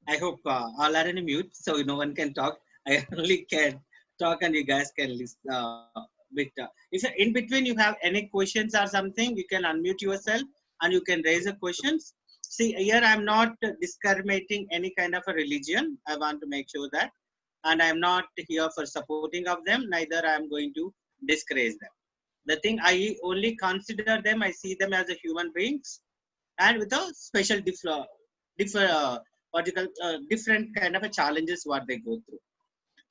I hope all are in mute, so no one can talk. I only can talk, and you guys can listen. If in between you have any questions or something, you can unmute yourself and you can raise a questions. See, here I'm not discriminating any kind of a religion. I want to make sure that, and I'm not here for supporting of them. Neither I'm going to discourage them. The thing I only consider them, I see them as a human beings and with a special differ what you call different kind of a challenges what they go through.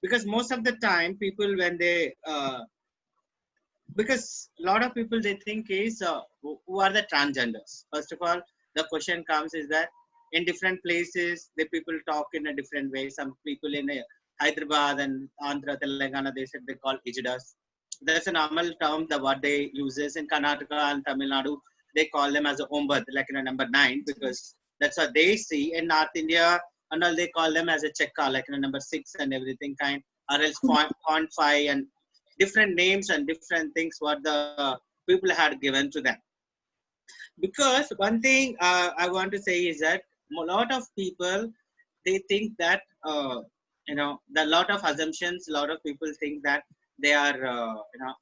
Because most of the time people when they because a lot of people they think is who are the transgenders. First of all, the question comes is that in different places the people talk in a different way. Some people in Hyderabad and Andhra Telangana, they said they call ijidas. That's a normal term the what they uses in Karnataka and Tamil Nadu. They call them as a ombad, like in a number 9, because that's what they see. In North India and all, they call them as a chekka, like in a number 6 and everything kind, or else point 5 and different names and different things what the people had given to them. Because one thing I want to say is that a lot of people they think that the lot of assumptions. A lot of people think that they are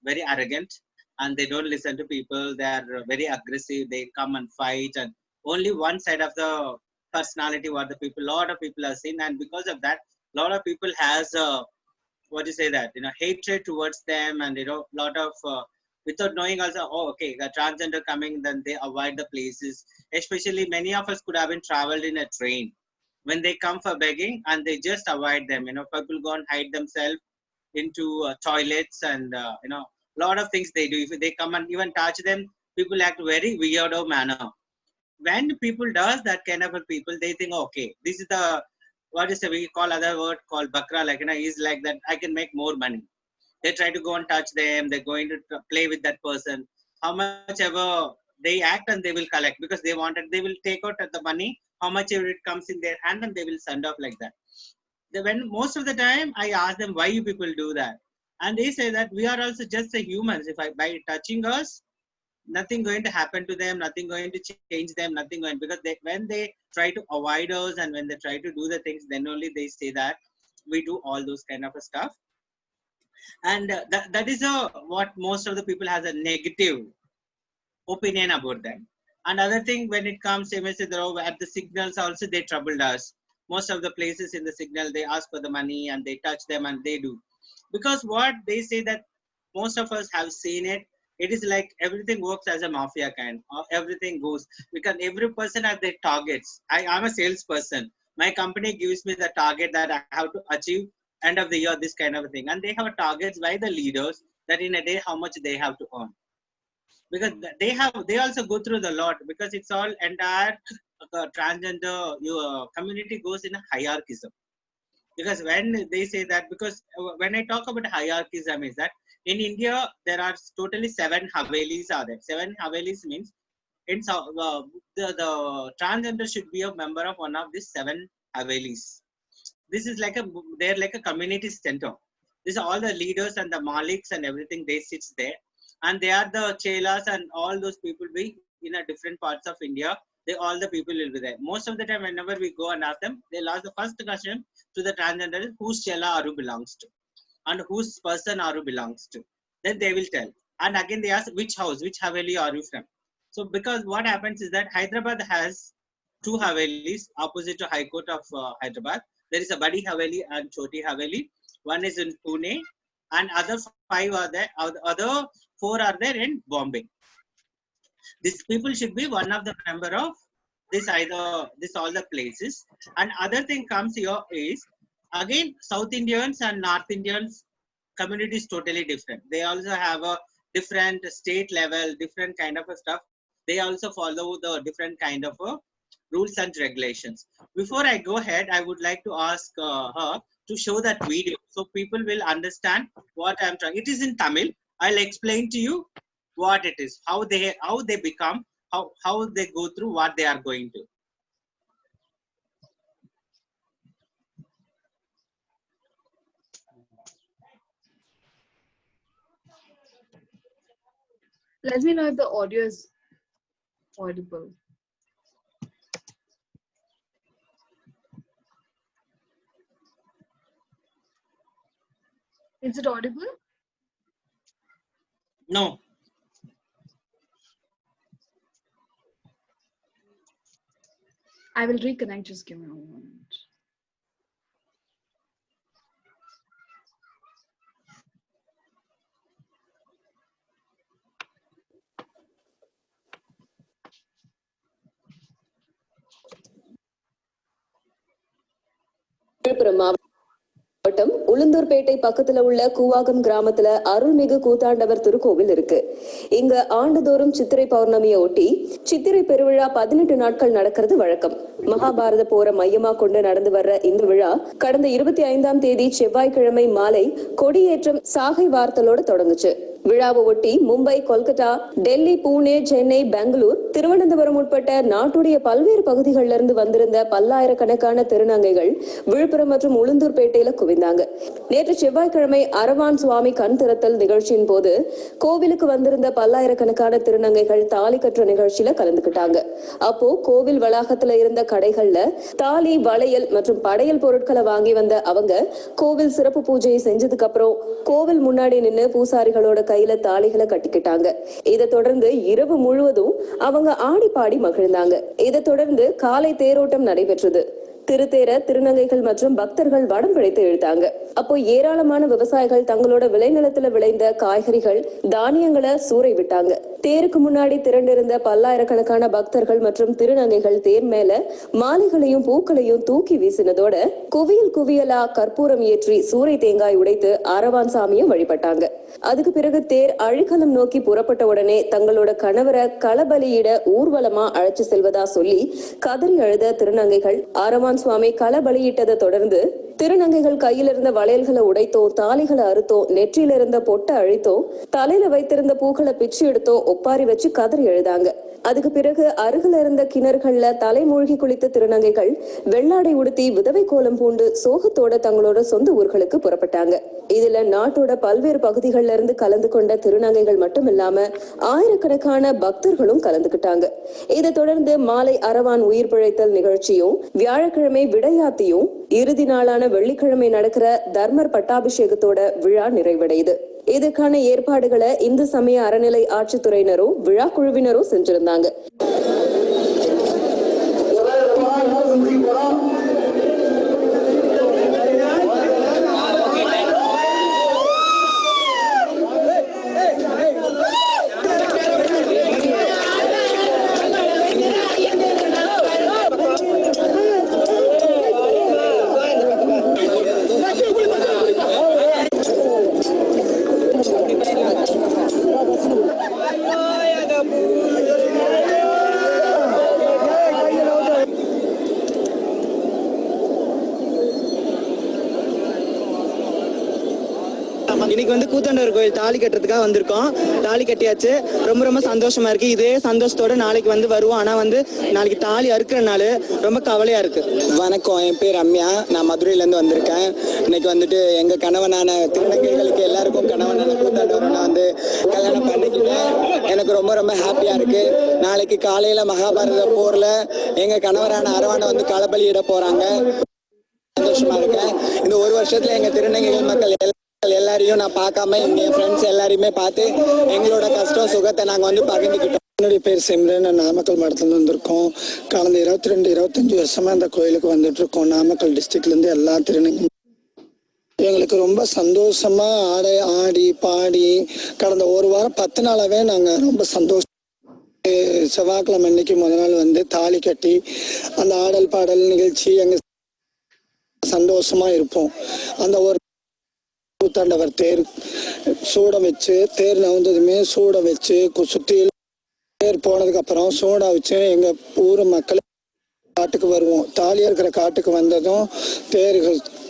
very arrogant and they don't listen to people. They are very aggressive. They come and fight, and only one side of the personality what the people. Lot of people are seen, and because of that, a lot of people has what do you say that hatred towards them, and lot of without knowing also, oh okay, the transgender coming, then they avoid the places. Especially many of us could have been traveled in a train. When they come for begging and they just avoid them, people go and hide themselves into toilets, and lot of things they do. If they come and even touch them, people act very weirdo manner. When people does that kind of a people, they think okay, this is the what is the we call other word called bakra, like is like that I can make more money. They try to go and touch them. They're going to play with that person. How much ever they act, and they will collect because they wanted. They will take out the money. How much ever it comes in their hand, and they will send off like that. When most of the time I ask them why you people do that, and they say that we are also just a humans. If I by touching us, nothing going to happen to them, nothing going to change them, nothing going, because when they try to avoid us and when they try to do the things, then only they say that we do all those kind of stuff. And that is what most of the people has a negative opinion about them. And other thing, when it comes to at the signals also they troubled us. Most of the places in the signal they ask for the money and they touch them and they do, because what they say that most of us have seen it. It is like everything works as a mafia kind, or everything goes because every person has their targets. I'm a salesperson. My company gives me the target that I have to achieve end of the year, this kind of thing, and they have targets by the leaders that in a day how much they have to earn. Because they also go through the lot, because it's all entire transgender community goes in a hierarchism. Because when they say that, because when I talk about hierarchism is that in India there are totally 7 havelis are there. 7 havelis means in the transgender should be a member of one of these 7 havelis. This is like a they're like a community center. These are all the leaders and the maliks and everything, they sits there, and they are the chelas, and all those people be in a different parts of India. They all the people will be there. Most of the time whenever we go and ask them, they'll ask the first question to the transgender is whose chela Aru belongs to and whose person Aru belongs to. Then they will tell. And again they ask which house, which haveli are you from. So because what happens is that Hyderabad has 2 havelis opposite to High Court of Hyderabad. There is a Badi Haveli and Choti Haveli. One is in Pune, and other 5 are there. Other 4 are there in Bombay. These people should be one of the member of this all the places. And other thing comes here is again South Indians and North Indians community is totally different. They also have a different state level, different kind of a stuff. They also follow the different kind of rules and regulations. Before I go ahead, I would like to ask her to show that video so people will understand what I'm trying. It is in Tamil. I'll explain to you what it is, how they become, how they go through what they are going to. Let me know if the audio is audible. Is it audible? No. I will reconnect. Just give me a moment. மாவட்டம் உளுந்தூர்பேட்டை பக்கத்துல உள்ள கூவாகம் கிராமத்துல அருள்மிகு கூத்தாண்டவர் திருக்கோவில் இருக்கு. இங்க ஆண்டுதோறும் சித்திரை பௌர்ணமியை ஒட்டி சித்திரை பெருவிழா 18 நாட்கள் நடக்கிறது வழக்கம். மகாபாரத போரை மையமா கொண்டு நடந்து வர்ற இந்த விழா கடந்த 25ஆம் தேதி செவ்வாய்க்கிழமை மாலை கொடியேற்றம் சாகை வார்த்தலோட தொடங்குச்சு. விழாவை ஒட்டி மும்பை, கொல்கத்தா, டெல்லி, பூனே, சென்னை, பெங்களூர், திருவனந்தபுரம் உட்பட்ட நாட்டுடைய பல்வேறு பகுதிகளில் இருந்து வந்திருந்த பல்லாயிரக்கணக்கான திருநங்கைகள் விழுப்புரம் மற்றும் உளுந்தூர்பேட்டையில குவிந்தாங்க. நேற்று செவ்வாய்க்கிழமை அரவான் சுவாமி கண் திறத்தல் நிகழ்ச்சியின் போது கோவிலுக்கு வந்திருந்த பல்லாயிரக்கணக்கான திருநங்கைகள் தாலி கற்ற நிகழ்ச்சியில கலந்துக்கிட்டாங்க. அப்போ கோவில் வளாகத்துல இருந்த கடைகள்ல தாலி, வளையல் மற்றும் படையல் பொருட்களை வாங்கி வந்த அவங்க கோவில் சிறப்பு பூஜையை செஞ்சதுக்கு அப்புறம் கோவில் முன்னாடி நின்று பூசாரிகளோட கையில தாலிகளை கட்டிக்கிட்டாங்க. இதை தொடர்ந்து இரவு முழுவதும் அவங்க ஆடி பாடி மகிழ்ந்தாங்க. இதை தொடர்ந்து காலை தேரோட்டம் நடைபெற்றது. திருத்தேர திருநங்கைகள் மற்றும் பக்தர்கள் வடம் பிடித்து இழுத்தாங்க. அப்போ ஏராளமான விவசாயிகள் தங்களோட விளைநிலத்துல விளைந்த காய்கறிகள், தானியங்களை சூறை விட்டாங்க. தேருக்கு முன்னாடி திரண்டிருந்த பல்லாயிரக்கணக்கான பக்தர்கள் மற்றும் திருநங்கைகள் தேர் மேல மாலைகளையும் பூக்களையும் தூக்கி வீசினதோட குவியல் குவியலா கற்பூரம் ஏற்றி சூறை தேங்காய் உடைத்து அரவான் சாமியும் வழிபட்டாங்க. அதுக்கு பிறகு தேர் அழிக்கலம் நோக்கி புறப்பட்ட உடனே தங்களோட கணவரை களபலியிட ஊர்வலமா அழைச்சு செல்வதா சொல்லி கதறி அழுத திருநங்கைகள் அரவான் சுவாமி களபலியிட்டதை தொடர்ந்து திருநங்கைகள் கையில இருந்த வளையல்களை உடைத்தோம், தாலிகளை அறுத்தோம், நெற்றியில இருந்த பொட்டை அழித்தோம், தலையில வைத்திருந்த பூக்களை பிச்சு எடுத்தோம், ஒப்பாரி வச்சு கதறி எழுதாங்க. அதுக்கு பிறகு அருகில இருந்த கிணறுகள்ல தலை மூழ்கி குளித்த திருநங்கைகள் வெள்ளாடை உடுத்தி விதவை கோலம் பூண்டு சோகத்தோட தங்களோட சொந்த ஊர்களுக்கு புறப்பட்டாங்க. இதுல நாட்டோட பல்வேறு பகுதிகள்ல இருந்து கலந்து கொண்ட திருநங்கைகள் மட்டும் இல்லாம ஆயிரக்கணக்கான பக்தர்களும் கலந்துகிட்டாங்க. இதை தொடர்ந்து மாலை அரவான் உயிர் பிழைத்தல் நிகழ்ச்சியும், வியாழக்கிழமை விடையாத்தியும், இறுதி நாளான வெள்ளிக்கிழமை நடக்கிற தர்மர் பட்டாபிஷேகத்தோட விழா நிறைவடையுது. இதற்கான ஏற்பாடுகளை இந்து சமய அறநிலை ஆட்சித்துறையினரும் விழா குழுவினரும் செஞ்சிருந்தாங்க. இன்னைக்கு வந்து கூத்தாண்டவர் கோயில் தாலி கட்டுறதுக்காக வந்திருக்கோம். தாலி கட்டியாச்சு. ரொம்ப ரொம்ப சந்தோஷமா இருக்கு. இதே சந்தோஷத்தோட நாளைக்கு வந்து வருவோம். ஆனா வந்து நாளைக்கு தாலி அறுக்கிறனால ரொம்ப கவலையா இருக்கு. வணக்கம், என் பேர் ரம்யா. நான் மதுரையில இருந்து வந்திருக்கேன். இன்னைக்கு வந்துட்டு எங்க கணவனான திருநங்கைகளுக்கு எல்லாருக்கும் கணவனான கூத்தாண்டவரை நான் வந்து கல்யாணம் பண்ணிக்கிட்டேன். எனக்கு ரொம்ப ரொம்ப ஹாப்பியா இருக்கு. நாளைக்கு காலையில மகாபாரத போர்ல எங்க கணவரான அரவானை வந்து களபலியிட போறாங்க. சந்தோஷமா இருக்கேன். இந்த ஒரு வருஷத்துல எங்க திருநங்கைகள் மக்கள் எல்லாரையும் நான் பார்க்காம எங்க ஃப்ரெண்ட்ஸ் எல்லாரையுமே பார்த்து எங்களோட கஷ்டம் சுகத்தை நாங்க வந்து பகிர்ந்துக்கிட்டோம். என்னுடைய பேர் சிம்ரன். நான் நாமக்கல் மாவட்டத்துல வந்திருக்கோம். கடந்த 22-25 வருஷமா இந்த கோயிலுக்கு வந்துட்டு இருக்கோம். நாமக்கல் டிஸ்ட்ரிக்ட்ல இருந்து எல்லா திருநங்கை எங்களுக்கு ரொம்ப சந்தோஷமா ஆடி பாடி கடந்த ஒரு வாரம் 10 நாளாவே நாங்க ரொம்ப சந்தோஷம். செவ்வாய்க்கிழமை அன்னைக்கு முதல் நாள் வந்து தாலி கட்டி அந்த ஆடல் பாடல் நிகழ்ச்சி எங்க சந்தோஷமா இருப்போம். அந்த ஒரு கூத்தாண்டவர் தேர் சூடம் வச்சு, தேர் நவுந்ததுமே சூடம் வச்சு சுத்தி தேர் போனதுக்கு அப்புறம் சூடா வச்சு எங்க ஊர் மக்கள் காட்டுக்கு வருவோம். தாலியா இருக்கிற காட்டுக்கு வந்ததும்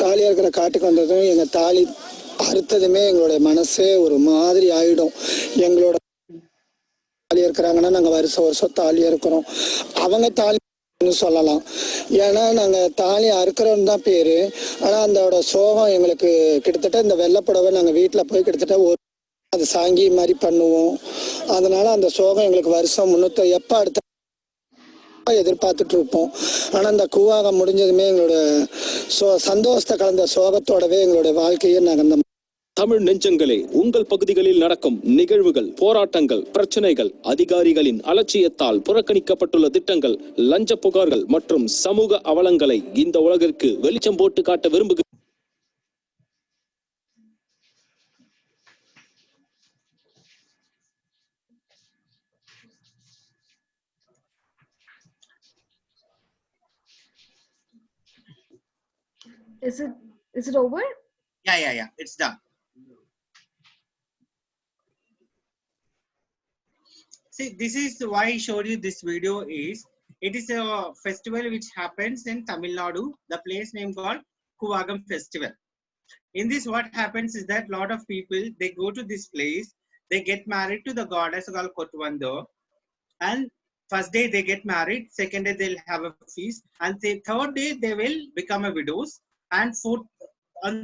தாலியா இருக்கிற காட்டுக்கு வந்ததும் எங்க தாலி அறுத்ததுமே எங்களுடைய மனசே ஒரு மாதிரி ஆயிடும். எங்களோட தாலியா இருக்கிறாங்கன்னா நாங்க வருஷம் தாலியா இருக்கிறோம். அவங்க தாலி சொல்லலாம். ஏன்னா நாங்க தாலி அறுக்கிறோம் தான் பேரு. ஆனா அதோட சோகம் எங்களுக்கு கிட்டத்தட்ட இந்த வெள்ளைப்புடவை நாங்க வீட்டுல போய் கிட்டத்தட்ட அது சாங்கி மாதிரி பண்ணுவோம். அதனால அந்த சோகம் எங்களுக்கு வருஷம் 300 எப்ப அடுத்த எதிர்பார்த்துட்டு இருப்போம். ஆனா இந்த கூவாகம் முடிஞ்சதுமே எங்களோட சந்தோஷத்தை கலந்த சோகத்தோடவே எங்களோட வாழ்க்கையை நாங்க தமிழ் நெஞ்சங்களே, உங்கள் பகுதிகளில் நடக்கும் நிகழ்வுகள், போராட்டங்கள், பிரச்சனைகள், அதிகாரிகளின் அலட்சியத்தால் புறக்கணிக்கப்பட்டுள்ள திட்டங்கள், லஞ்ச புகார்கள் மற்றும் சமூக அவலங்களை இந்த உலகிற்கு வெளிச்சம் போட்டு காட்ட விரும்புகிறேன். Is it over? Yeah. It's done. See, this is why I showed you this video is, it is a festival which happens in Tamil Nadu, the place name called Kuvagam Festival. In this, what happens is that lot of people, they go to this place, they get married to the goddess called Kotuvando, and first day they get married, second day they'll have a feast, and the third day they will become a widows, and fourth on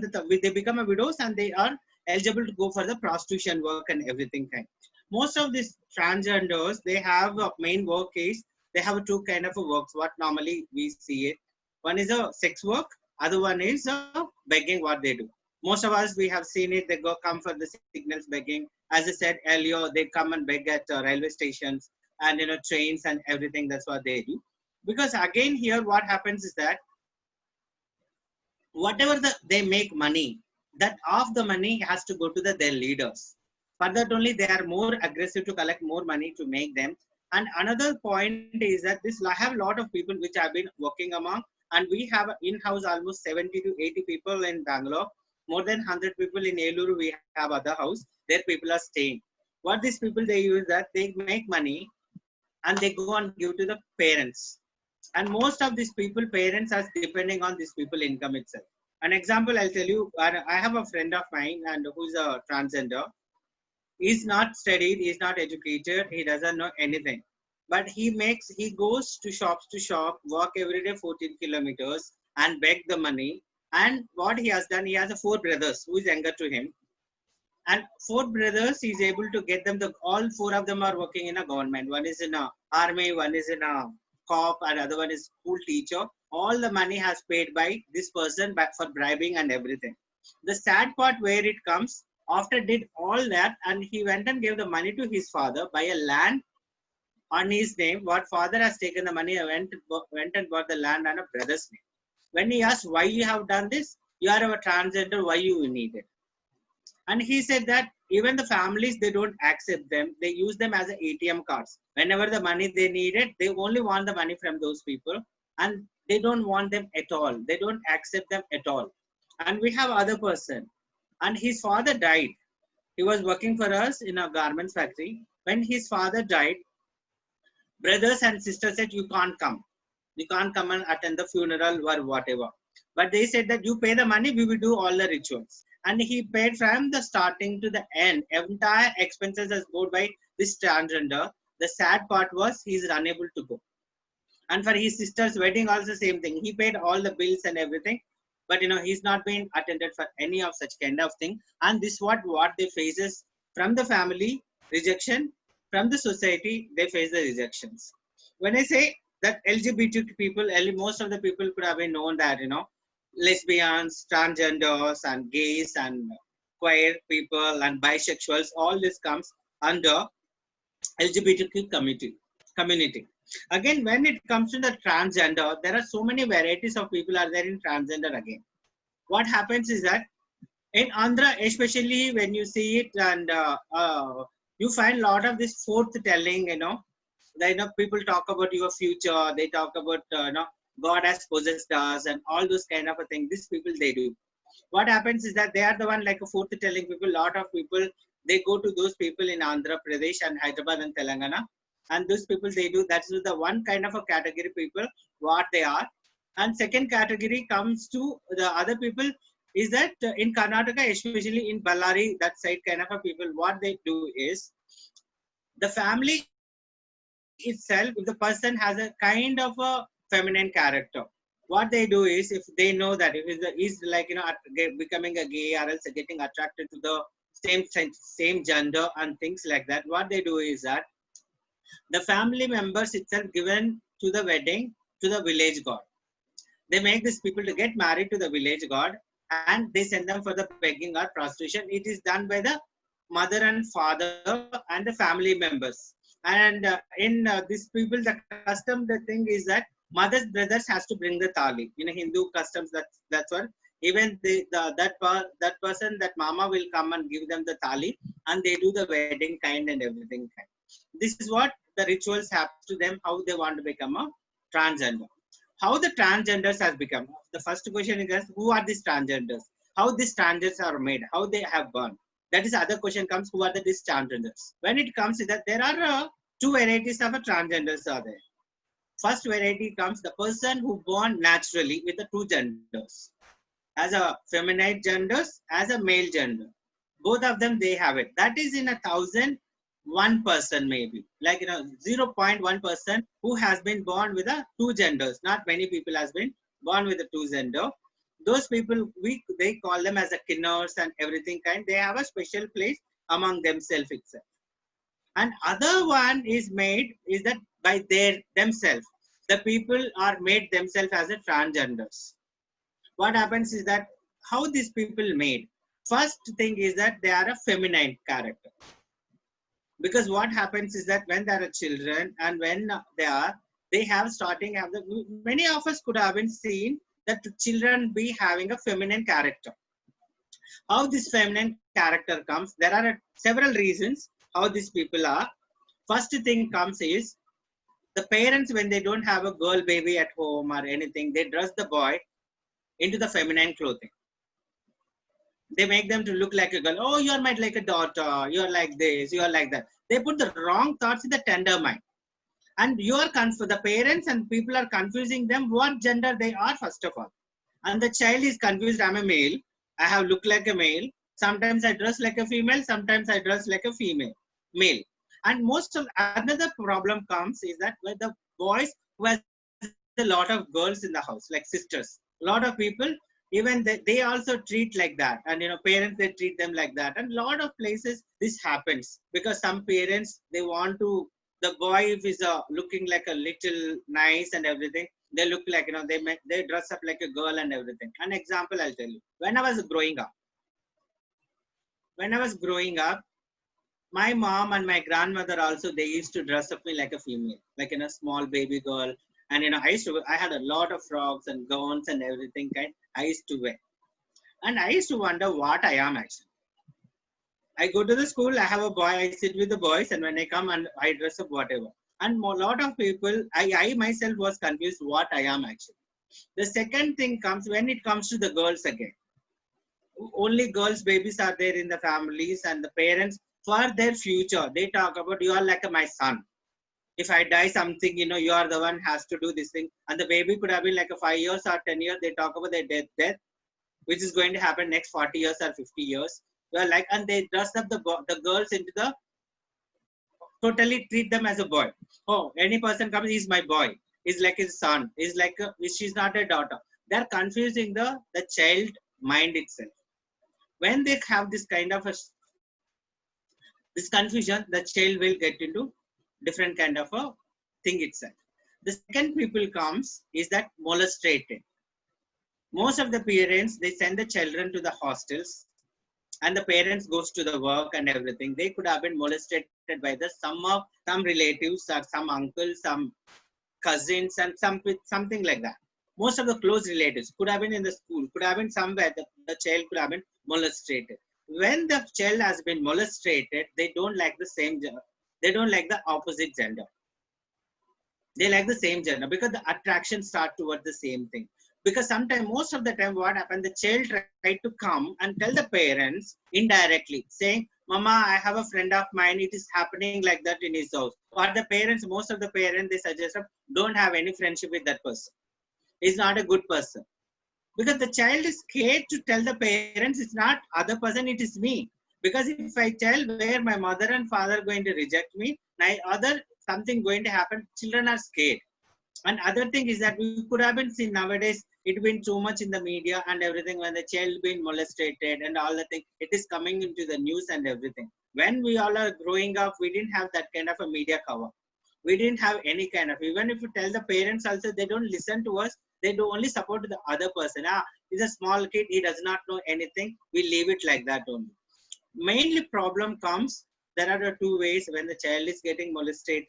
they become a widows and they are eligible to go for the prostitution work and everything kind. Most of these transgenders, they have a main work is, they have two kind of works what normally we see it. One is a sex work, other one is a begging what they do. Most of us, we have seen it, they come for the signals begging. As I said earlier, they come and beg at railway stations and trains and everything. That's what they do. Because again here what happens is that whatever they make money, that half the money has to go to their leaders. For that only they are more aggressive to collect more money to make them. And another point is that I have a lot of people which I've been working among, and we have in-house almost 70 to 80 people in Bangalore, more than 100 people in Eluru. We have other house, there people are staying. What these people they use that they make money and they go and give to the parents. And most of these people, parents are depending on these people income itself. An example I'll tell you, I have a friend of mine and who's a transgender. He's not studied, he's not educated, he doesn't know anything. But he goes to shop, walk every day 14 kilometers and beg the money. And what he has done, he has 4 brothers who is younger to him. And 4 brothers, he's able to get them, all 4 of them are working in a government. One is in a army, one is in a cop, and other one is school teacher. All the money has paid by this person for bribing and everything. The sad part where it comes, after did all that, and he went and gave the money to his father, buy a land on his name. What father has taken the money, went and bought the land on a brother's name. When he asked why you have done this, you are a transgender, why you need it? And he said that even the families, they don't accept them. They use them as ATM cards. Whenever the money they need it, they only want the money from those people. And they don't want them at all. They don't accept them at all. And we have other person. And his father died. He was working for us in a garments factory. When his father died, brothers and sisters said, you can't come. You can't come and attend the funeral or whatever. But they said that you pay the money, we will do all the rituals. And he paid from the starting to the end. Entire expenses is paid by this transgender. The sad part was he is unable to go. And for his sister's wedding also same thing. He paid all the bills and everything. But he's not been attended for any of such kind of thing. And this what they faces from the family, rejection. From the society, they face the rejections. When I say that LGBT people, most of the people could have been known that, lesbians, transgenders, and gays, and queer people, and bisexuals, all this comes under LGBTQ community. Again, when it comes to the transgender, there are so many varieties of people are there in transgender again. What happens is that in Andhra, especially when you see it, and you find a lot of this forth-telling, people talk about your future, they talk about, God has possessed us and all those kind of a thing. These people, they do. What happens is that they are the one like a forth-telling people. A lot of people, they go to those people in Andhra Pradesh and Hyderabad and Telangana. And those people, they do. That's the one kind of a category people, what they are. And second category comes to the other people is that in Karnataka, especially in Ballari, that side kind of a people, what they do is the family itself, if the person has a kind of a feminine character, what they do is if they know that if he's like, becoming a gay or else getting attracted to the same gender and things like that, what they do is that the family members itself given to the wedding to the village god. They make these people to get married to the village god, and they send them for the begging or prostitution. It is done by the mother and father and the family members. And in these people, the custom, the thing is that mother's brothers has to bring the thali. In Hindu customs, that's what. Even that person, that mama will come and give them the thali, and they do the wedding kind and everything kind. This is what the rituals happen to them, how they want to become a transgender. How the transgenders has become. The first question is, who are these transgenders? How these transgenders are made? How they have born? That is the other question comes, who are these transgenders? When it comes to that, there are two varieties of transgenders are there. First variety comes the person who born naturally with the two genders. As a feminine genders, as a male gender. Both of them, they have it. That is in 1,000, 1% maybe. Like, 0.1% who has been born with the two genders. Not many people has been born with the two gender. Those people, they call them as a kinners and everything kind. They have a special place among themselves itself. And other one is made is that by themselves. The people are made themselves as a transgenders. What happens is that how these people made. First thing is that they are a feminine character. Because what happens is that when there are children and when they have starting, many of us could have been seen that children be having a feminine character. How this feminine character comes, there are several reasons how these people are. First thing comes is, the parents, when they don't have a girl baby at home or anything, they dress the boy into the feminine clothing. They make them to look like a girl. Oh, you are made like a daughter. You are like this. You are like that. They put the wrong thoughts in the tender mind. And you are the parents and people are confusing them what gender they are, first of all. And the child is confused. I'm a male. I have looked like a male. Sometimes I dress like a female. Sometimes I dress like a male. And another problem comes is that with the boys who has a lot of girls in the house, like sisters. A lot of people, even they also treat like that. And, parents, they treat them like that. And a lot of places this happens because some parents, they want to, the boy if is looking like a little nice and everything, they look like, they dress up like a girl and everything. An example I'll tell you. When I was growing up, my mom and my grandmother also, they used to dress up me like a female, like a small baby girl. And, I had a lot of frocks and gowns and everything kind I used to wear. And I used to wonder what I am actually. I go to the school, I have a boy, I sit with the boys, and when I come and I dress up whatever. And a lot of people, I myself was confused what I am actually. The second thing comes when it comes to the girls again. Only girls, babies are there in the families, and the parents, for their future, they talk about, you are like my son. If I die something, you are the one has to do this thing. And the baby could have been like a 5 years or 10 years. They talk about their death, which is going to happen next 40 years or 50 years. And they dress up the girls into totally treat them as a boy. Oh, any person comes, he's my boy. He's like his son. She's not a daughter. They're confusing the child mind itself. When they have this kind of this confusion, the child will get into different kind of a thing itself. The second people comes is that molested. Most of the parents, they send the children to the hostels and the parents goes to the work and everything. They could have been molested by some relatives or some uncles, some cousins and something like that. Most of the close relatives could have been in the school, could have been somewhere the child could have been molested. When the child has been molested, they don't like the same gender. They don't like the opposite gender. They like the same gender because the attraction starts towards the same thing. Because sometimes, most of the time, what happens, the child try to come and tell the parents indirectly, saying, Mama, I have a friend of mine, it is happening like that in his house. Or the parents, most of the parents, they suggest, don't have any friendship with that person. He's not a good person. Because the child is scared to tell the parents, it's not other person, it is me. Because if I tell where my mother and father are going to reject me, something going to happen, children are scared. And other thing is that we could have been seen nowadays, it's been too much in the media and everything when the child being molested and all the thing, it is coming into the news and everything. When we all are growing up, we didn't have that kind of a media cover. We didn't have any kind of, even if you tell the parents also, they don't listen to us. They do only support the other person. He's a small kid, he does not know anything, we leave it like that only. Mainly problem comes, there are the two ways when the child is getting molested,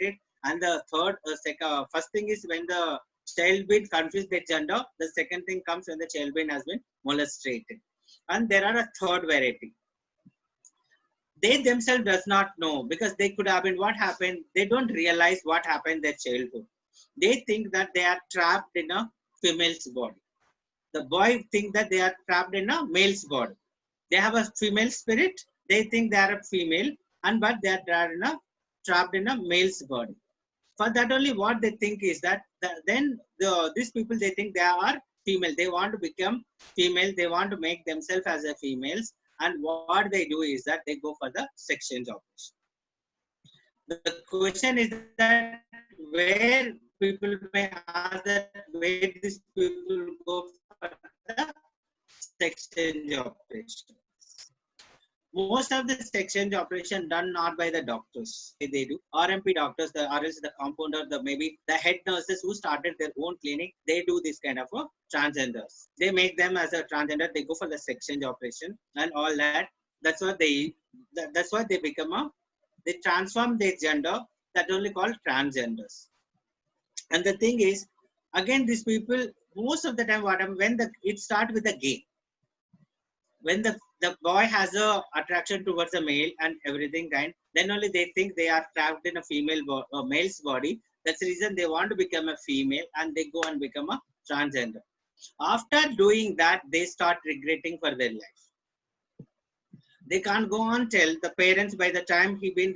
and the first thing is when the child been confused their gender. The second thing comes when the child been has been molested. And there are a third variety. They themselves does not know, because they could have been what happened. They don't realize what happened in their childhood. They think that they are trapped in a female's body. The boy think that they are trapped in a male's body. They have a female spirit. They think they are a female, but they are trapped in a male's body. For that only, what they think is that these people, they think they are female. They want to become female. They want to make themselves as a females. And what they do is that they go for the sex change operation. The question is that where people may ask that where these people go for the sex change operation. Most of the sex change operation done not by the doctors. They do RMP doctors, or else the compounder, maybe the head nurses who started their own clinic. They do this kind of a transgenders. They make them as a transgender. They go for the sex change operation and all that. That's what they. That's what they become they transform their gender. That only called transgenders. And the thing is, again, these people most of the time when it starts with the gay. When the boy has a attraction towards a male and everything kind, then only they think they are trapped in a male's body. That's the reason they want to become a female, and they go and become a transgender. After doing that, they start regretting for their life. They can't go on till the parents, by the time he been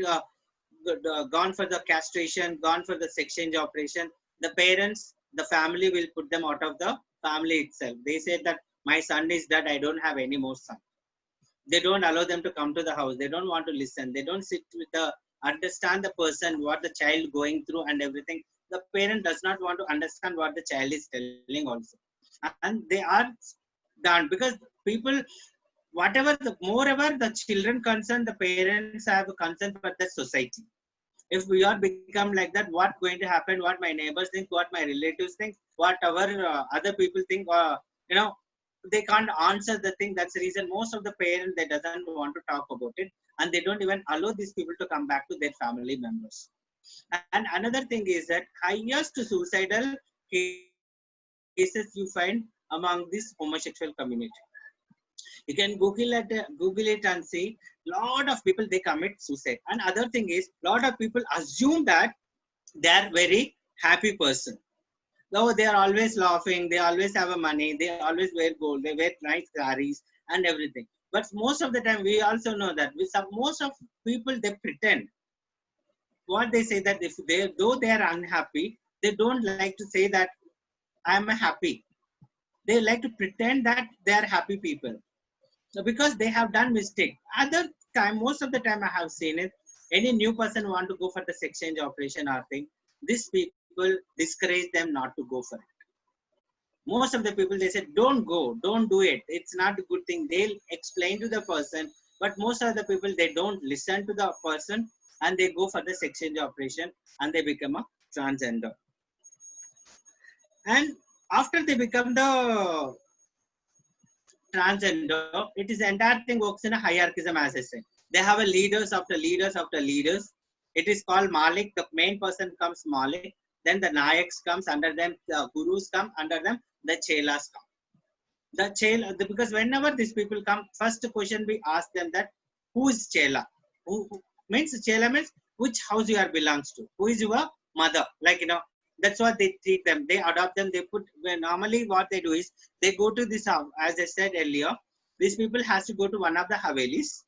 gone for the castration, gone for the sex change operation, the parents, the family will put them out of the family itself. They say that my son is dead, I don't have any more son. They don't allow them to come to the house. They don't want to listen. They don't sit with understand the person, what the child going through and everything. The parent does not want to understand what the child is telling also. And they are done, because people, moreover the children concerned, the parents have a concern for the society. If we are become like that, what going to happen, what my neighbors think, what my relatives think, what our other people think, they can't answer the thing. That's the reason most of the parents, they doesn't want to talk about it, and they don't even allow these people to come back to their family members. And another thing is that highest suicidal cases you find among this homosexual community. You can Google it and see lot of people, they commit suicide. And other thing is, lot of people assume that they are very happy person. Though they are always laughing, they always have a money, they always wear gold, they wear nice sarees and everything. But most of the time, we also know that most of people, they pretend. What they say that though they are unhappy, they don't like to say that I am happy. They like to pretend that they are happy people. So because they have done mistake. Other time, most of the time I have seen it, any new person want to go for the sex change operation or thing, these people discourage them not to go for it. Most of the people, they say, don't go, don't do it. It's not a good thing. They'll explain to the person, but most of the people, they don't listen to the person, and they go for the sex change operation and they become a transgender. And after they become the transgender, it is the entire thing works in a hierarchism, as I said. They have a leaders after leaders after leaders. It is called Malik. The main person comes Malik. Then the Nayaks comes under them. The Gurus come under them. The Chelas come. Because whenever these people come, first question we ask them that who is Chela? Who means Chela means which house you are belongs to. Who is your mother? That's what they treat them. They adopt them. They put, normally what they do is they go to this house. As I said earlier, these people has to go to one of the Havelis.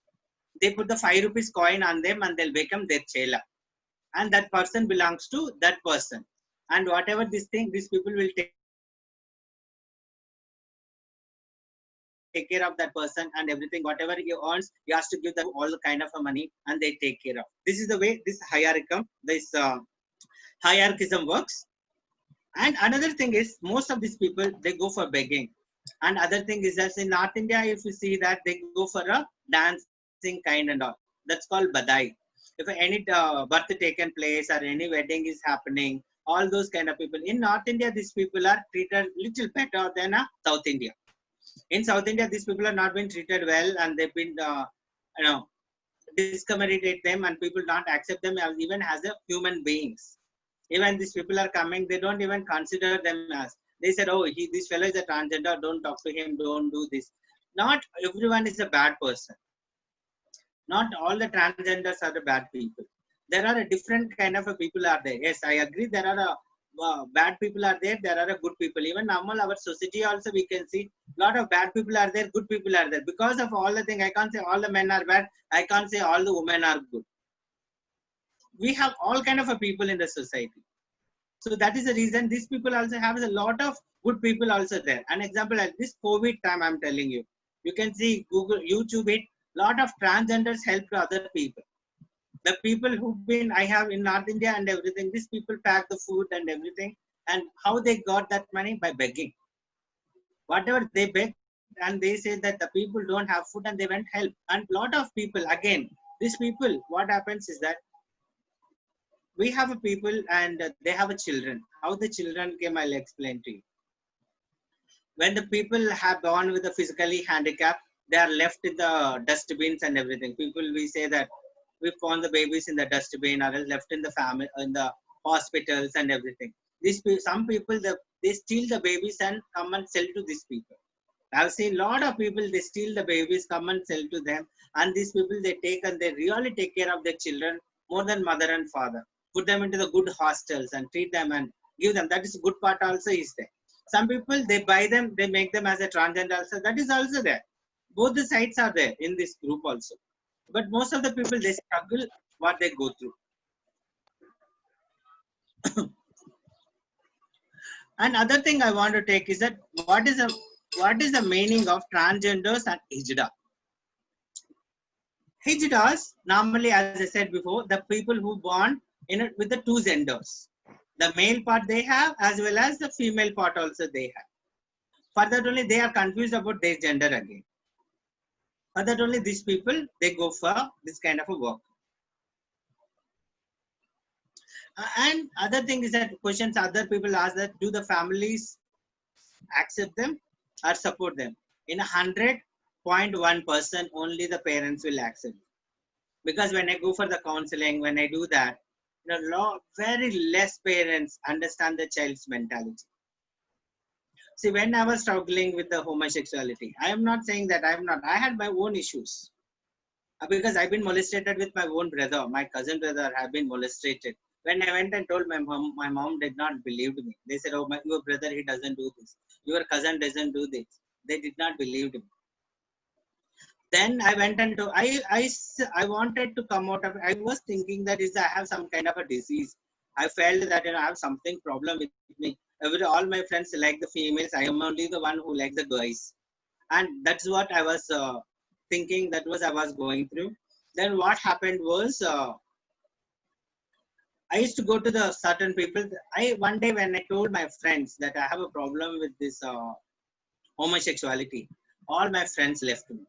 They put the 5 rupees coin on them and they'll become their Chela. And that person belongs to that person. And whatever this thing, these people will take care of that person, and everything, whatever he earns, he has to give them all the kind of money, and they take care of. This is the way this hierarchism works. And another thing is, most of these people, they go for begging. And other thing is that in North India, if you see that, they go for a dancing kind and all. That's called badai. If any birth taken place or any wedding is happening, all those kind of people. In North India, these people are treated little better than South India. In South India, these people are not been treated well, and they've been, discriminate them, and people don't accept them as even as a human beings. Even these people are coming, they don't even consider them as. They said, oh, this fellow is a transgender, don't talk to him, don't do this. Not everyone is a bad person. Not all the transgenders are the bad people. There are a different kind of a people are there. Yes, I agree. There are bad people are there. There are good people. Even normal our society also we can see a lot of bad people are there. Good people are there. Because of all the thing, I can't say all the men are bad. I can't say all the women are good. We have all kind of a people in the society. So that is the reason these people also have a lot of good people also there. An example like this COVID time, I'm telling you. You can see Google, YouTube it. Lot of transgenders help to other people. The people who've been, I have in North India and everything, these people pack the food and everything. And how they got that money? By begging. Whatever they beg, and they say that the people don't have food and they went help. And lot of people, again, these people, what happens is that we have a people and they have a children. How the children came, I'll explain to you. When the people have gone with the physically handicapped, they are left in the dustbins and everything. People, we say that we found the babies in the dustbin or left in the family, in the hospitals and everything. Some people, they steal the babies and come and sell to these people. I've seen a lot of people, they steal the babies, come and sell to them. And these people, they take and they really take care of their children more than mother and father. Put them into the good hostels and treat them and give them. That is a good part also is there. Some people, they buy them, they make them as a transgender also. That is also there. Both the sides are there in this group also. But most of the people, they struggle what they go through. Another thing I want to take is that what is the meaning of transgenders and hijda? Hijdas, normally, as I said before, the people who born with the two genders. The male part they have as well as the female part also they have. For that only they are confused about their gender again. For that only these people, they go for this kind of a work. And other thing is that questions other people ask that do the families accept them or support them? In 100.1% only the parents will accept. Because when I go for the counseling, when I do that, very less parents understand the child's mentality. See, when I was struggling with the homosexuality, I am not saying that I had my own issues. Because I've been molested with my own brother, my cousin brother have been molested. When I went and told my mom did not believe me. They said, oh, your brother, he doesn't do this. Your cousin doesn't do this. They did not believe me. Then I went and I wanted to come out of, I was thinking that I have some kind of a disease. I felt that I have something problem with me. All my friends like the females. I am only the one who likes the guys. And that's what I was thinking. That was I was going through. Then what happened was, I used to go to the certain people. One day when I told my friends that I have a problem with this homosexuality, all my friends left me.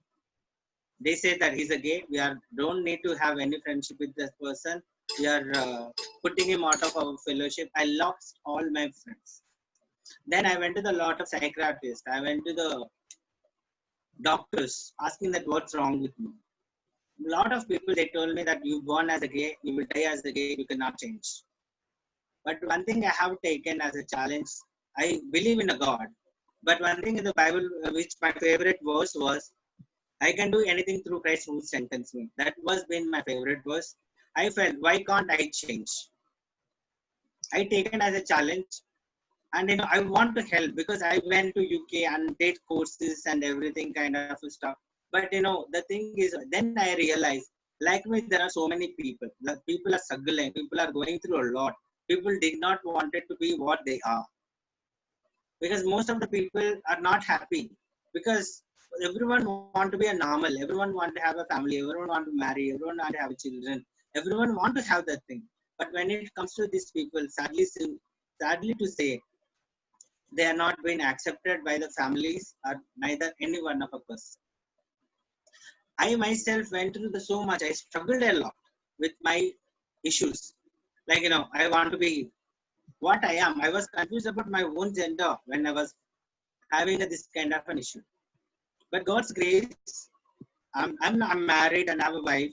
They say that he's a gay. We don't need to have any friendship with this person. We are putting him out of our fellowship. I lost all my friends. Then I went to the lot of psychiatrists. I went to the doctors asking that what's wrong with me. A lot of people, they told me that you born as a gay, you will die as a gay, you cannot change. But one thing I have taken as a challenge, I believe in a God. But one thing in the Bible, which my favorite verse was, I can do anything through Christ who strengthens me. That was been my favorite verse. I felt, why can't I change? I taken as a challenge. And I want to help because I went to UK and did courses and everything kind of stuff. But the thing is, then I realized, like me, there are so many people. People are struggling. People are going through a lot. People did not want it to be what they are. Because most of the people are not happy. Because everyone want to be a normal. Everyone want to have a family. Everyone want to marry. Everyone want to have children. Everyone want to have that thing. But when it comes to these people, sadly to say, they are not being accepted by the families or neither any one of us. I myself went through so much. I struggled a lot with my issues. Like, I want to be what I am. I was confused about my own gender when I was having this kind of an issue. But God's grace, I'm married and have a wife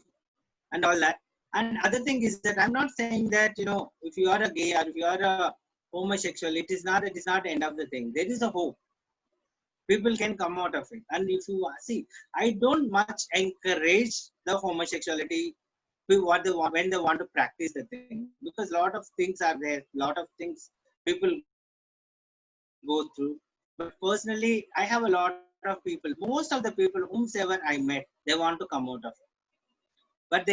and all that. And other thing is that I'm not saying that, you know, if you are a gay or if you are a homosexual, it is not the end of the thing. There is a hope. People can come out of it. And if you see, I don't much encourage the homosexuality when they want to practice the thing, because a lot of things are there, lot of things people go through. But personally, I have a lot of people, most of the people whomsoever I met, they want to come out of it. But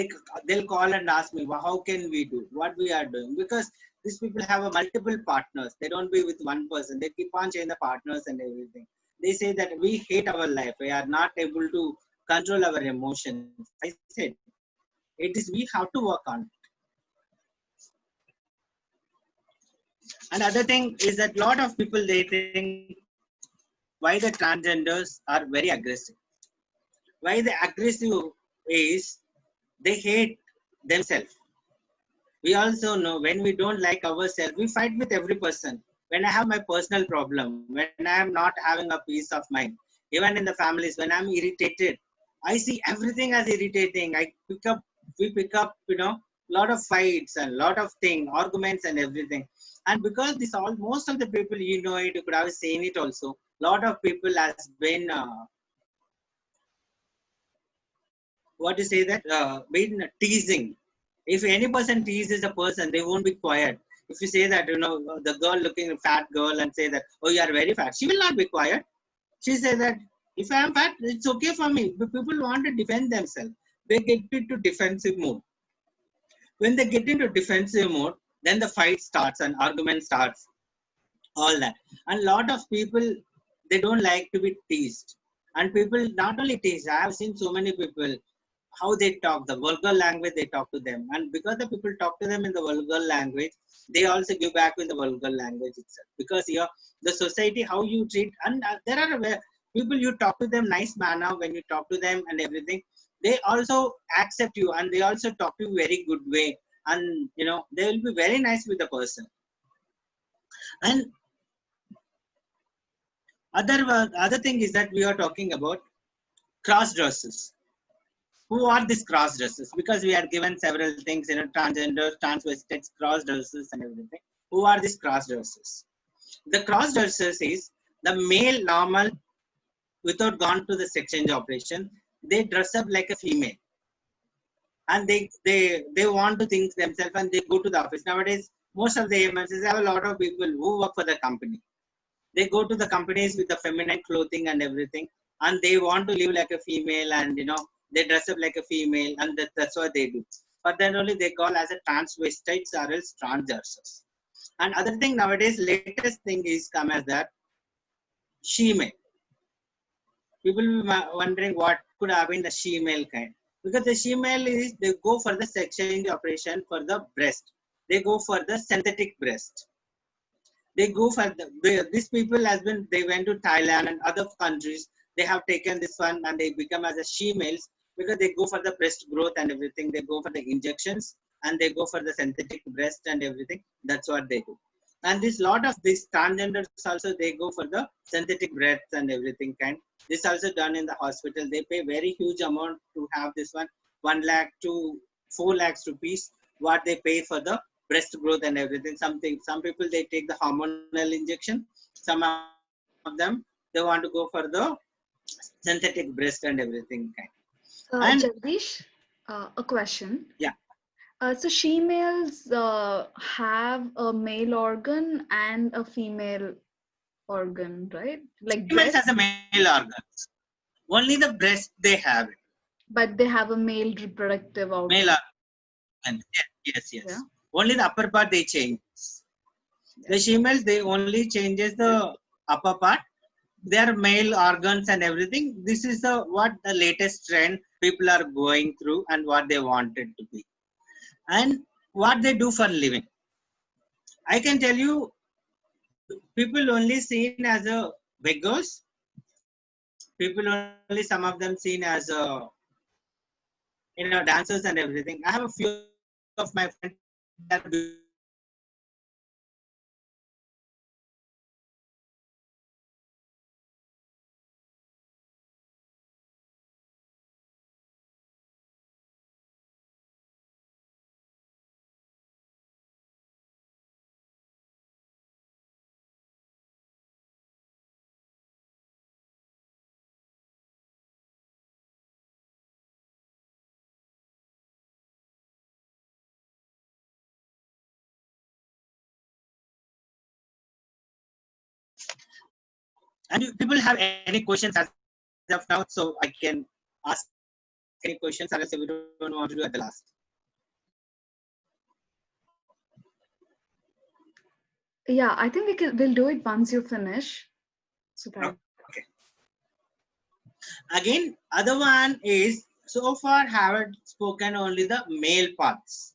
they'll call and ask me, well, how can we do what we are doing? Because these people have a multiple partners. They don't be with one person. They keep on changing the partners and everything. They say that we hate our life. We are not able to control our emotions. I said, it is we have to work on it. Another thing is that a lot of people, they think why the transgenders are very aggressive. Why the aggressive is they hate themselves. We also know when we don't like ourselves, we fight with every person. When I have my personal problem, when I am not having a peace of mind, even in the families, when I'm irritated, I see everything as irritating. We pick up, you know, lot of fights and lot of things, arguments and everything. And because this all, most of the people, you know it, you could have seen it also. Lot of people has been, been teasing. If any person teases a person, they won't be quiet. If you say that, you know, the girl looking a fat girl and say that, oh, you are very fat, she will not be quiet. She says that if I am fat, it's okay for me. But people want to defend themselves. They get into defensive mode. When they get into defensive mode, then the fight starts and argument starts. All that. And a lot of people, they don't like to be teased. And people not only tease, I have seen so many people, how they talk, the vulgar language they talk to them. And because the people talk to them in the vulgar language, they also give back with the vulgar language itself. Because the society, how you treat, and there are people, you talk to them nice manner when you talk to them and everything. They also accept you and they also talk to you very good way. And, you know, they will be very nice with the person. And other thing is that we are talking about cross dressers. Who are these cross dressers? Because we are given several things, you know, transgender, transvestites, cross dressers and everything. Who are these cross dressers? The cross dressers is the male normal without gone to the sex change operation. They dress up like a female. And they want to think themselves and they go to the office. Nowadays, most of the MNCs have a lot of people who work for the company. They go to the companies with the feminine clothing and everything, and they want to live like a female, and, you know, they dress up like a female, and that's what they do. But then only they call as a transvestites or else transgenders. And other thing nowadays, latest thing is come as that she-male. People will be wondering what could have been the she-male kind. Because the she-male is, they go for the sex change operation for the breast. They go for the synthetic breast. They go for these people they went to Thailand and other countries. They have taken this one and they become as a she-males because they go for the breast growth and everything. They go for the injections and they go for the synthetic breast and everything. That's what they do. And this lot of these transgenders also, they go for the synthetic breasts and everything kind. This also done in the hospital. They pay very huge amount to have this one, 1 lakh to 4 lakhs rupees, what they pay for the breast growth and everything. Some people, they take the hormonal injection. Some of them, they want to go for the synthetic breast and everything kind. And Jagdish, a question. Yeah. So she-males have a male organ and a female organ, right? Like females breast, has a male organs. Only the breast they have it. but they have a male reproductive organ. Male organ. Yes. Yeah. Only the upper part they change. The females, they only changes the upper part. Their male organs and everything. This is what the latest trend people are going through and what they wanted to be. And what they do for living. I can tell you, people only seen as a beggars. People only, some of them seen as dancers and everything. I have a few of my friends that are And if people have any questions as of now, so I can ask any questions, or else if you don't want to do at the last. Yeah, I think we'll do it once you finish. So that Okay. Again, other one is, so far haven't spoken only the male parts.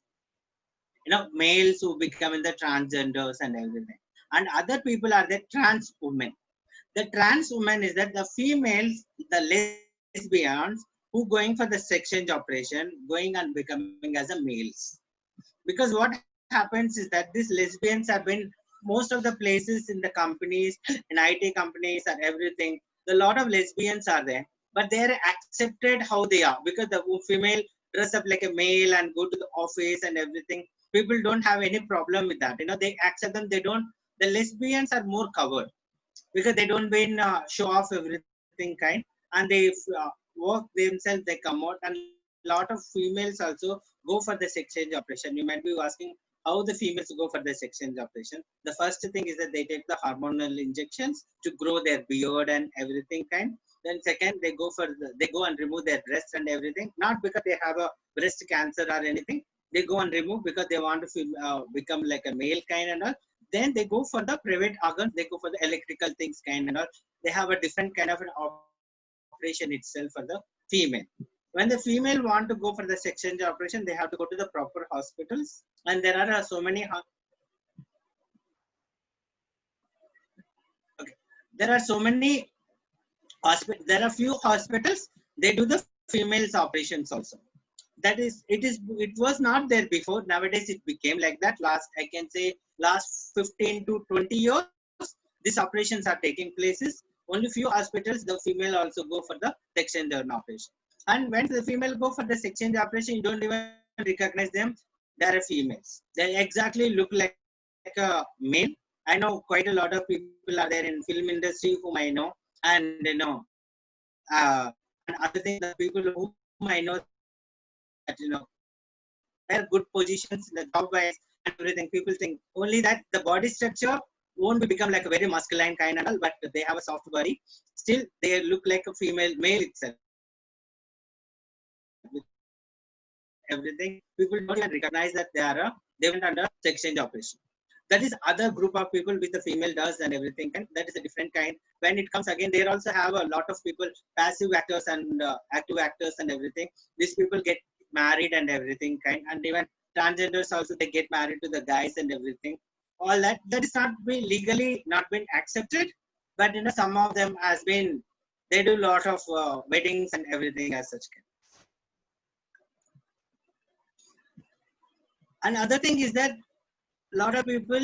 Males who become in the transgenders and everything. And other people are the trans women. The trans woman is that the females, the lesbians who going for the sex change operation, going and becoming as a males. Because what happens is that these lesbians have been most of the places in the companies, in IT companies and everything. A lot of lesbians are there, but they are accepted how they are because the female dress up like a male and go to the office and everything. People don't have any problem with that. They accept them. They don't. The lesbians are more covered because they don't been show off everything kind, and they work themselves. They come out, and lot of females also go for the sex change operation. You might be asking how the females go for the sex change operation. The first thing is that they take the hormonal injections to grow their beard and everything kind. Then second, they go and remove their breasts and everything, not because they have a breast cancer or anything. They go and remove because they want to become like a male kind and all. Then they go for the private organs. They go for the electrical things kind and all. They have a different kind of an operation itself for the female. When the female want to go for the sex change operation, they have to go to the proper hospitals, and there are so many. Okay, there are so many hospitals. There are few hospitals. They do the females operations also. That is, it was not there before. Nowadays, it became like that. Last, I can say, last 15 to 20 years, these operations are taking places. Only few hospitals, the female also go for the sex change operation. And when the female go for the sex change operation, you don't even recognize them. They are females. They exactly look like a male. I know quite a lot of people are there in film industry whom I know, and and other thing, the people whom I know that they're good positions in the job wise and everything. People think only that the body structure won't be become like a very masculine kind and all, but they have a soft body. Still, they look like a female, male itself with everything. People don't even recognize that they went under sex change operation. That is other group of people with the female does and everything, and that is a different kind. When it comes again, there also have a lot of people, passive actors and active actors and everything. These people get married and everything kind, and even transgenders also, they get married to the guys and everything. All that is not been legally not been accepted, but some of them has been, they do a lot of weddings and everything as such. Another thing is that a lot of people,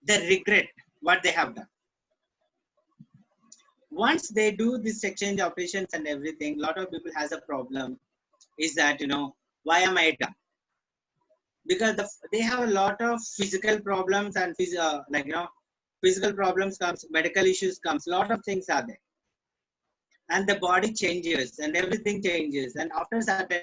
they regret what they have done. Once they do this exchange operations and everything, a lot of people has a problem is that, why am I done? Because they have a lot of physical problems and physical problems comes, medical issues comes, a lot of things are there. And the body changes and everything changes. And after certain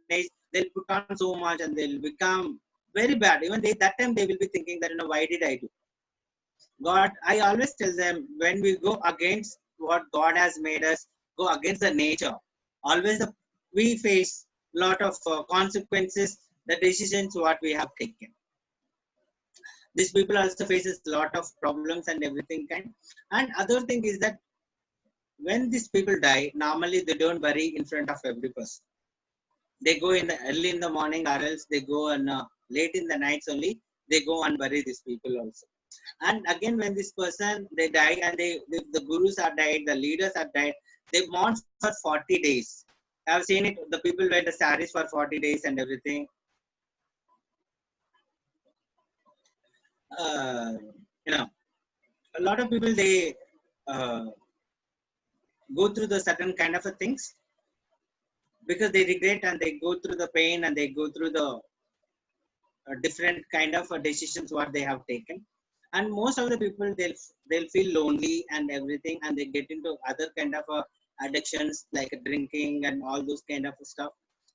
age, they'll put on so much and they'll become very bad. Even that time they will be thinking that, why did I do? God, I always tell them, when we go against what God has made us, go against the nature, always we face a lot of consequences, the decisions what we have taken. These people also faces a lot of problems and everything kind. And other thing is that when these people die, normally they don't bury in front of every person. They go in the early in the morning, or else they go and late in the nights only, they go and bury these people also. And again, when this person, they die, and the gurus are died, the leaders are died, they mourn for 40 days. I've seen it, the people wear the saris for 40 days and everything. uh, a lot of people, they uh, go through the certain kind of things because they regret, and they go through the pain, and they go through the different kind of decisions what they have taken. And most of the people, they'll feel lonely and everything, and they get into other kind of addictions like drinking and all those kind of stuff,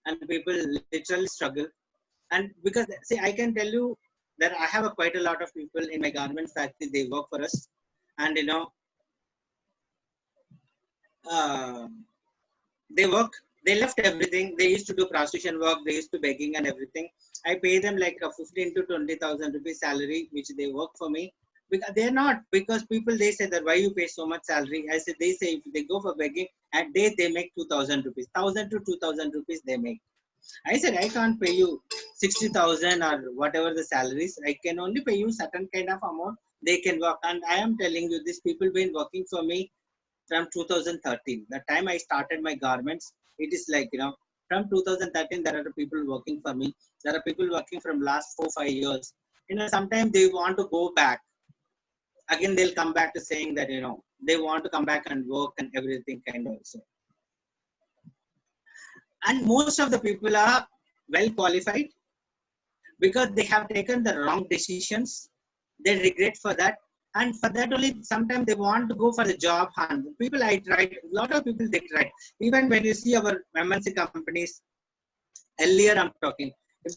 and people literally struggle. And because, see, I can tell you that I have quite a lot of people in my garment factory, they work for us, and they work. They left everything. They used to do prostitution work. They used to begging and everything. I pay them like a 15 to 20,000 rupees salary, which they work for me. Because they're not, because people, they say that why you pay so much salary. I said, they say if they go for begging at day they make 2,000 rupees, 1,000 to 2,000 rupees they make. I said, I can't pay you 60,000 or whatever the salaries. I can only pay you certain kind of amount. They can work. And I am telling you, these people been working for me from 2013. The time I started my garments, it is like, from 2013, there are people working for me. There are people working from last 4-5 years. Sometimes they want to go back. Again, they'll come back to saying that, they want to come back and work and everything kind of so. And most of the people are well qualified because they have taken the wrong decisions. They regret for that. And for that only, sometimes they want to go for the job hunt. People I tried, a lot of people they tried. Even when you see our MNC companies, earlier I'm talking, if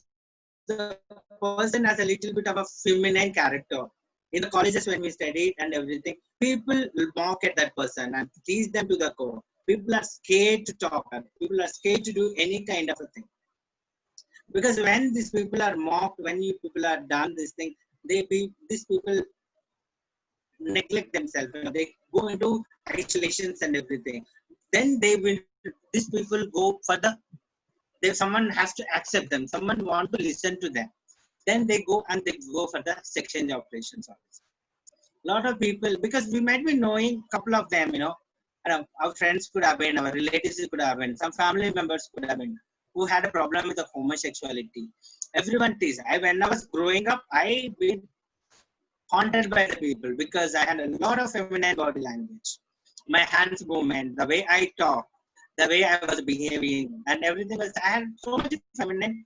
the person has a little bit of a feminine character, in the colleges when we studied and everything, people will mock at that person and tease them to the core. People are scared to talk. People are scared to do any kind of a thing. Because when these people are mocked, when you people are done this thing, these people neglect themselves. They go into isolations and everything. Then these people go for someone has to accept them. Someone want to listen to them. Then they go for the exchange operations. A lot of people, because we might be knowing a couple of them, our friends could have been, our relatives could have been, some family members could have been, who had a problem with the homosexuality. Everyone teased. When I was growing up, I been haunted by the people because I had a lot of feminine body language. My hands movement, the way I talk, the way I was behaving, and everything was, I had so much feminine.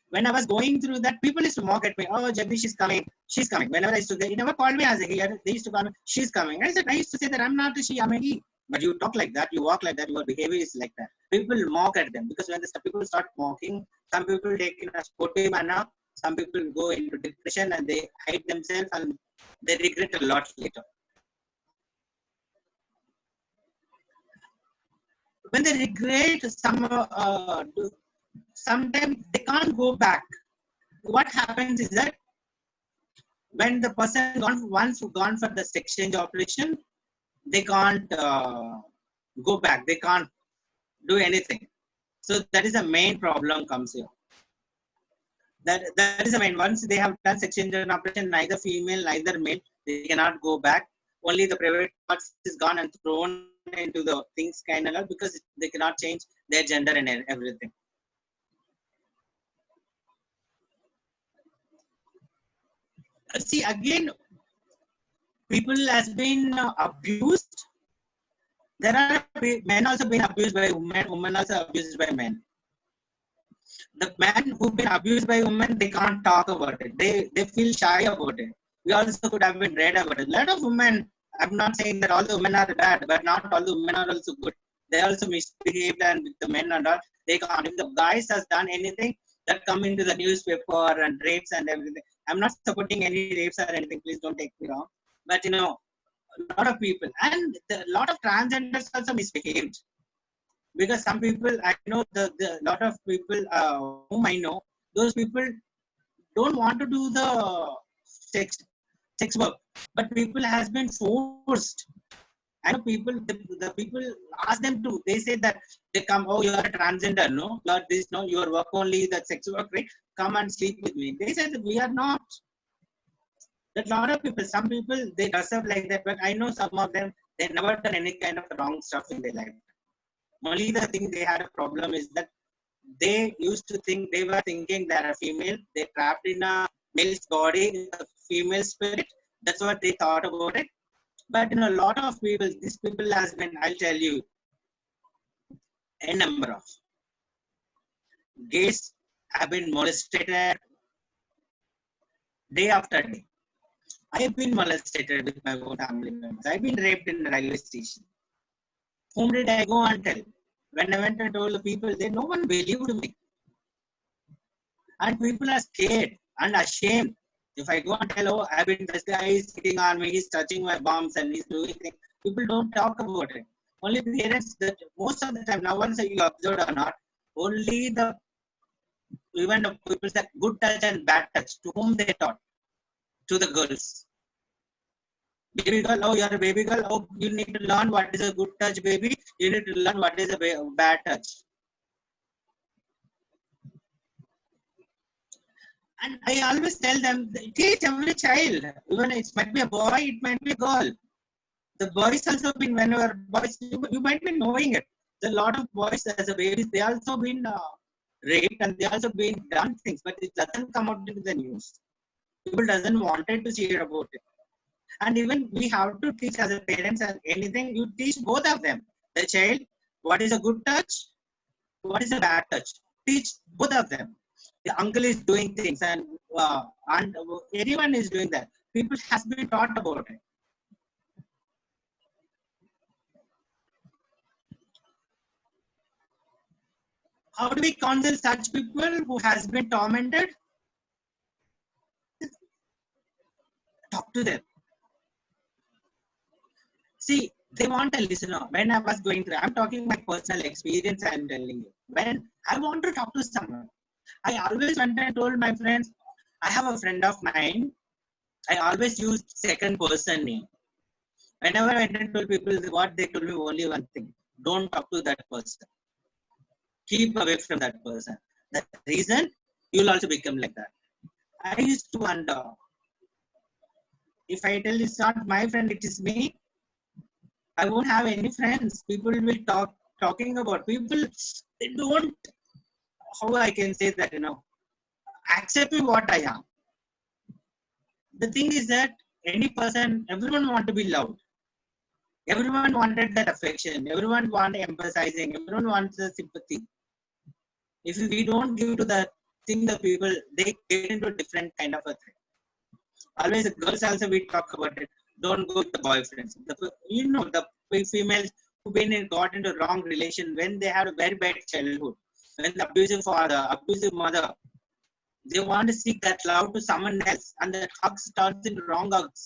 When I was going through that, people used to mock at me. Oh, Jagdish is coming. She's coming. Whenever I used to, they never called me as a he. They used to call me, she's coming. I used to say that I'm not a she, I'm a he. But you talk like that, you walk like that, your behavior is like that. People mock at them because when people start mocking, some people take in a sportive manner, some people go into depression and they hide themselves and they regret a lot later. When they regret, sometimes they can't go back. What happens is that when the person once gone for the exchange operation, they can't go back. They can't do anything. So that is the main problem comes here. That is the main. Once they have done exchange operation, neither female, neither male, they cannot go back. Only the private parts is gone and thrown into the things kind of, because they cannot change their gender and everything. See, again, people has been abused. There are men also been abused by women, women also abused by men. The men who've been abused by women, they can't talk about it. They feel shy about it. We also could have been read about it. A lot of women, I'm not saying that all the women are bad, but not all the women are also good. They also misbehaved and with the men and all, they can't. If the guys has done anything, that come into the newspaper and rapes and everything. I'm not supporting any rapes or anything. Please don't take me wrong. But a lot of people and a lot of transgenders also misbehaved. Because some people, I know the lot of people whom I know, those people don't want to do the sex work, but people has been forced. I know people, the people ask them to, they say that they come, oh, you are a transgender, no, you are this, no, your work only the sex work, right? Come and sleep with me. They said that we are not. That lot of people, some people, they dress up like that, but I know some of them, they never done any kind of wrong stuff in their life. Only the thing they had a problem is that they used to think, they were thinking they are a female, they trapped in a male's body, a female spirit. That's what they thought about it. But a lot of people, these people has been, I'll tell you, a number of gays have been molested day after day. I have been molested with my own family members. I've been raped in the railway station. Whom did I go and tell? When I went and told the people, no one believed me. And people are scared and ashamed. If I go and tell, oh, I've been, this guy is hitting on me, he's touching my bombs and he's doing things, people don't talk about it. Only parents, that most of the time, now once you observed or not, only the, even the people say good touch and bad touch, to whom they taught? To the girls. Baby girl, oh, you're a baby girl, oh, you need to learn what is a good touch, baby. You need to learn what is a bad touch. And I always tell them, teach every child, even it might be a boy, it might be a girl. The boys also been, whenever boys, you might be knowing it. There's a lot of boys as a babies, they also been raped and they also been done things, but it doesn't come out into the news. People doesn't wanted to hear about it. And even we have to teach as a parents and anything, you teach both of them. The child, what is a good touch, what is a bad touch. Teach both of them. The uncle is doing things and everyone is doing that. People has been taught about it. How do we counsel such people who has been tormented? Talk to them. See, they want a listener. When I was going through, I'm talking my personal experience, I'm telling you. When I want to talk to someone, I always went and told my friends, I have a friend of mine, I always use second person name. Whenever I went and told people what they told me, only one thing, don't talk to that person. Keep away from that person. That reason, you'll also become like that. I used to wonder, if I tell it's not my friend, it is me, I won't have any friends. People will talking about people. They don't, how I can say that, accept me what I am. The thing is that any person, everyone want to be loved. Everyone wanted that affection. Everyone want empathizing. Everyone wants the sympathy. If we don't give to that thing, the people, they get into a different kind of a thing. Always the girls also we talk about it. Don't go with the boyfriends. The females who got into wrong relation when they had a very bad childhood, when the abusive father, abusive mother, they want to seek that love to someone else, and that hugs turns into wrong hugs.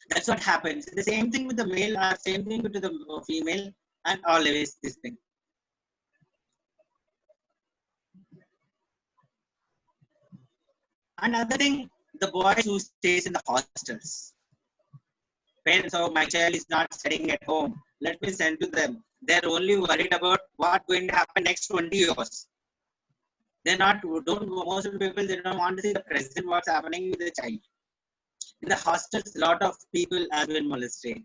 That's what happens. The same thing with the male, or same thing with the female, and always this thing. Another thing, the boys who stays in the hostels. Parents, oh, my child is not studying at home. Let me send to them. They're only worried about what's going to happen next 20 years. They're not, most of the people, they don't want to see the present, what's happening with the child. In the hostels, a lot of people have been molested.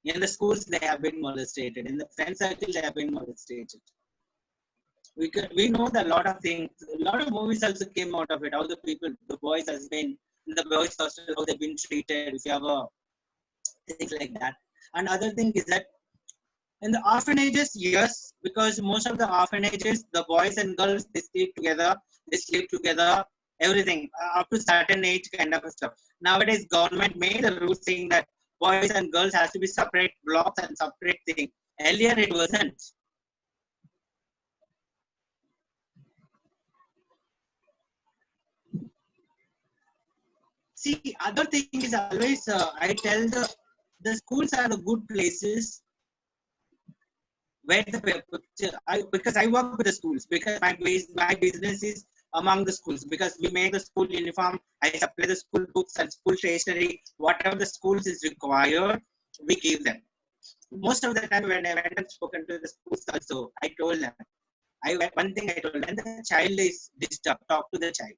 In the schools, they have been molested. In the friend circle, they have been molested. We know that a lot of things, a lot of movies also came out of it. How the people, the boys has been, in the boys hostel, how they've been treated, if you have things like that. And other thing is that in the orphanages, yes, because most of the orphanages, the boys and girls, they sleep together, everything, up to certain age kind of stuff. Nowadays, government made a rule saying that boys and girls has to be separate blocks and separate things. Earlier, it wasn't. See, other thing is always, I tell the schools are the good places where because I work with the schools, because my business is among the schools, because we make the school uniform, I supply the school books and school stationery, whatever the schools is required, we give them. Most of the time when I went and spoken to the schools also, I told them, one thing I told them, when the child is disturbed, talk to the child.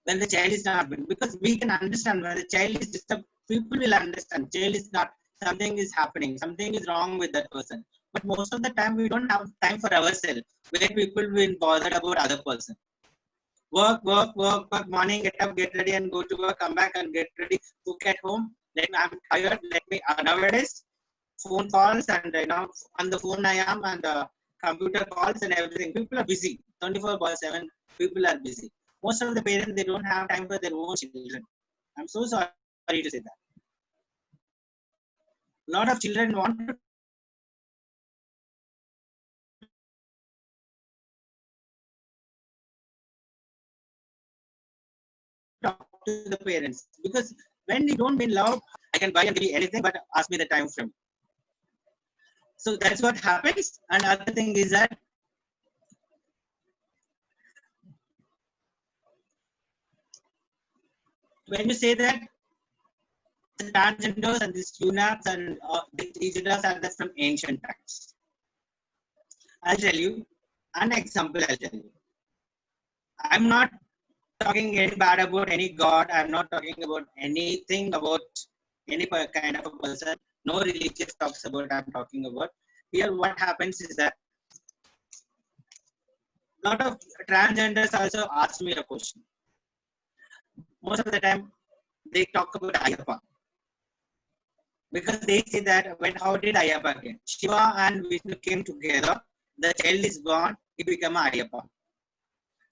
When the child is not, because we can understand when the child is disturbed, people will understand. Child is not, something is happening, something is wrong with that person. But most of the time, we don't have time for ourselves, where people will be bothered about other person. Work, morning, get up, get ready and go to work, come back and get ready, cook at home. I'm tired, nowadays, phone calls and, on the phone I am, and computer calls and everything. People are busy, 24/7, people are busy. Most of the parents, they don't have time for their own children. I'm so sorry to say that. A lot of children want to to the parents, because when you don't mean love, I can buy and give you anything, but ask me the time frame. So that's what happens. And other thing is that when you say that the transgenders and these eunuchs and the Israelites are that from ancient times, I'll tell you an example. I'll tell you. I'm not talking any bad about any god. I'm not talking about anything about any kind of a person. No religious talks about I'm talking about. Here what happens is that a lot of transgenders also ask me a question. Most of the time they talk about Ayyappa. Because they say that how did Ayyappa get? Shiva and Vishnu came together, the child is born, he became Ayyappa.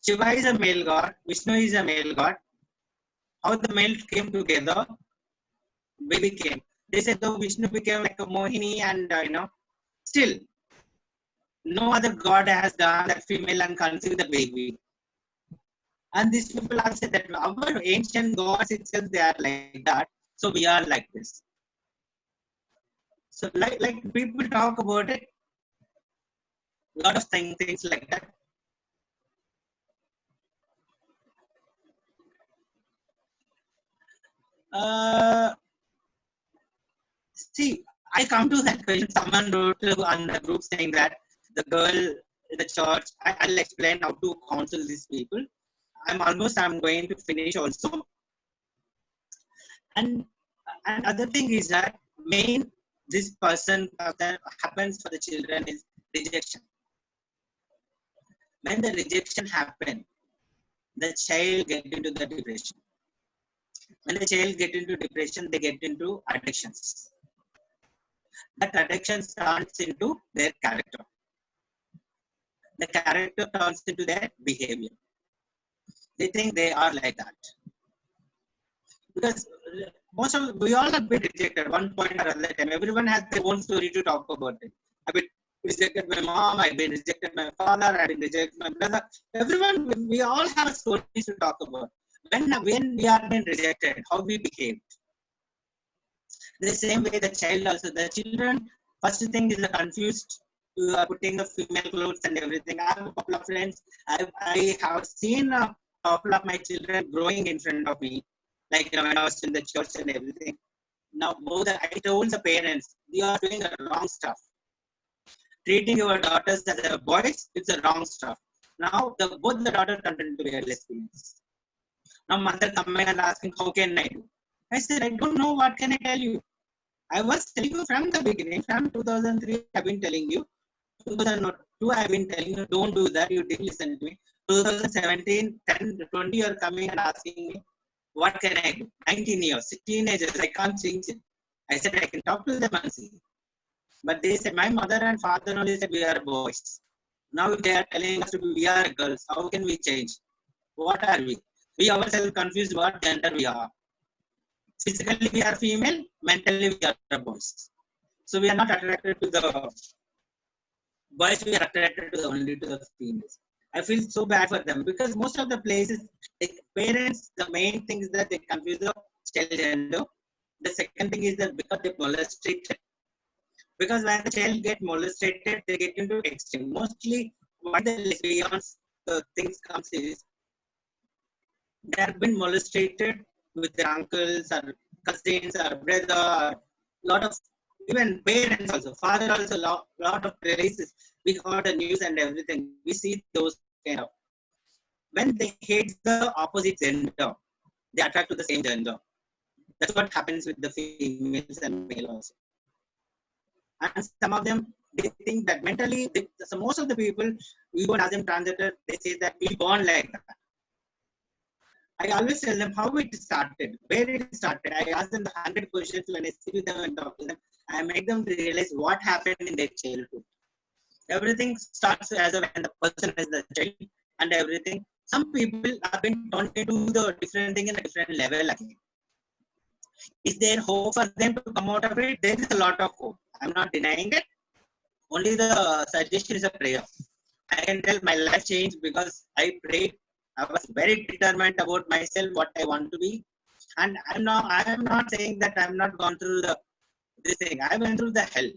Shiva is a male god, Vishnu is a male god. How the male came together, baby came. They said though Vishnu became like a Mohini and still no other god has done that female and conceived the baby. And these people have said that our ancient gods itself, they are like that, so we are like this. So like people talk about it, a lot of things like that. See, I come to that question. Someone wrote on the group saying that the girl in the church. I'll explain how to counsel these people. I'm going to finish also. And other thing is that this person that happens for the children is rejection. When the rejection happens, the child get into the depression. When the child get into depression, they get into addictions. That addiction turns into their character. The character turns into their behavior. They think they are like that. Because we all have been rejected one point or other time. Everyone has their own story to talk about it. I've been rejected my mom, I've been rejected my father, I've been rejected my brother. Everyone, we all have stories to talk about. When we are being rejected, how we behaved. The same way the child also, the children, first thing is confused, putting the female clothes and everything. I have a couple of friends, I have seen a couple of my children growing in front of me, like when I was in the church and everything. Now I told the parents, you are doing the wrong stuff. Treating your daughters as boys, it's the wrong stuff. Now both the daughters turned into be lesbians. Now mother coming and asking, how can I do? I said, I don't know, what can I tell you? I was telling you from the beginning, from 2003, I've been telling you. 2002, I've been telling you, don't do that, you didn't listen to me. 2017, 10, 20, you're coming and asking me, what can I do? 19 years, teenagers, I can't change it. I said, I can talk to them and see. But they said, my mother and father only said, we are boys. Now they are telling us to be, we are girls. How can we change? What are we? We ourselves confused what gender we are. Physically we are female, mentally we are boys. So we are not attracted to the boys, we are attracted to only to the females. I feel so bad for them because most of the places, like parents, the main thing is that they confuse the child gender. The second thing is that because they molested. Because when the child get molested, they get into extreme. Mostly what the lesbians things comes is they have been molested with their uncles or cousins or brother, or lot of even parents also, father also, lot of places. We heard the news and everything. We see those kind of. When they hate the opposite gender, they attract to the same gender. That's what happens with the females and male also. And some of them, they think that mentally, so most of the people, we don't ask them transgender, they say that we born like that. I always tell them how it started, where it started. I ask them the 100 questions when I sit with them and talk to them. I make them realize what happened in their childhood. Everything starts as when the person is the child and everything. Some people have been turned into the different thing in a different level again. Is there hope for them to come out of it? There is a lot of hope. I'm not denying it. Only the suggestion is a prayer. I can tell my life changed because I prayed I was very determined about myself, what I want to be. And I am not saying that I'm not gone through this thing. I went through the hell.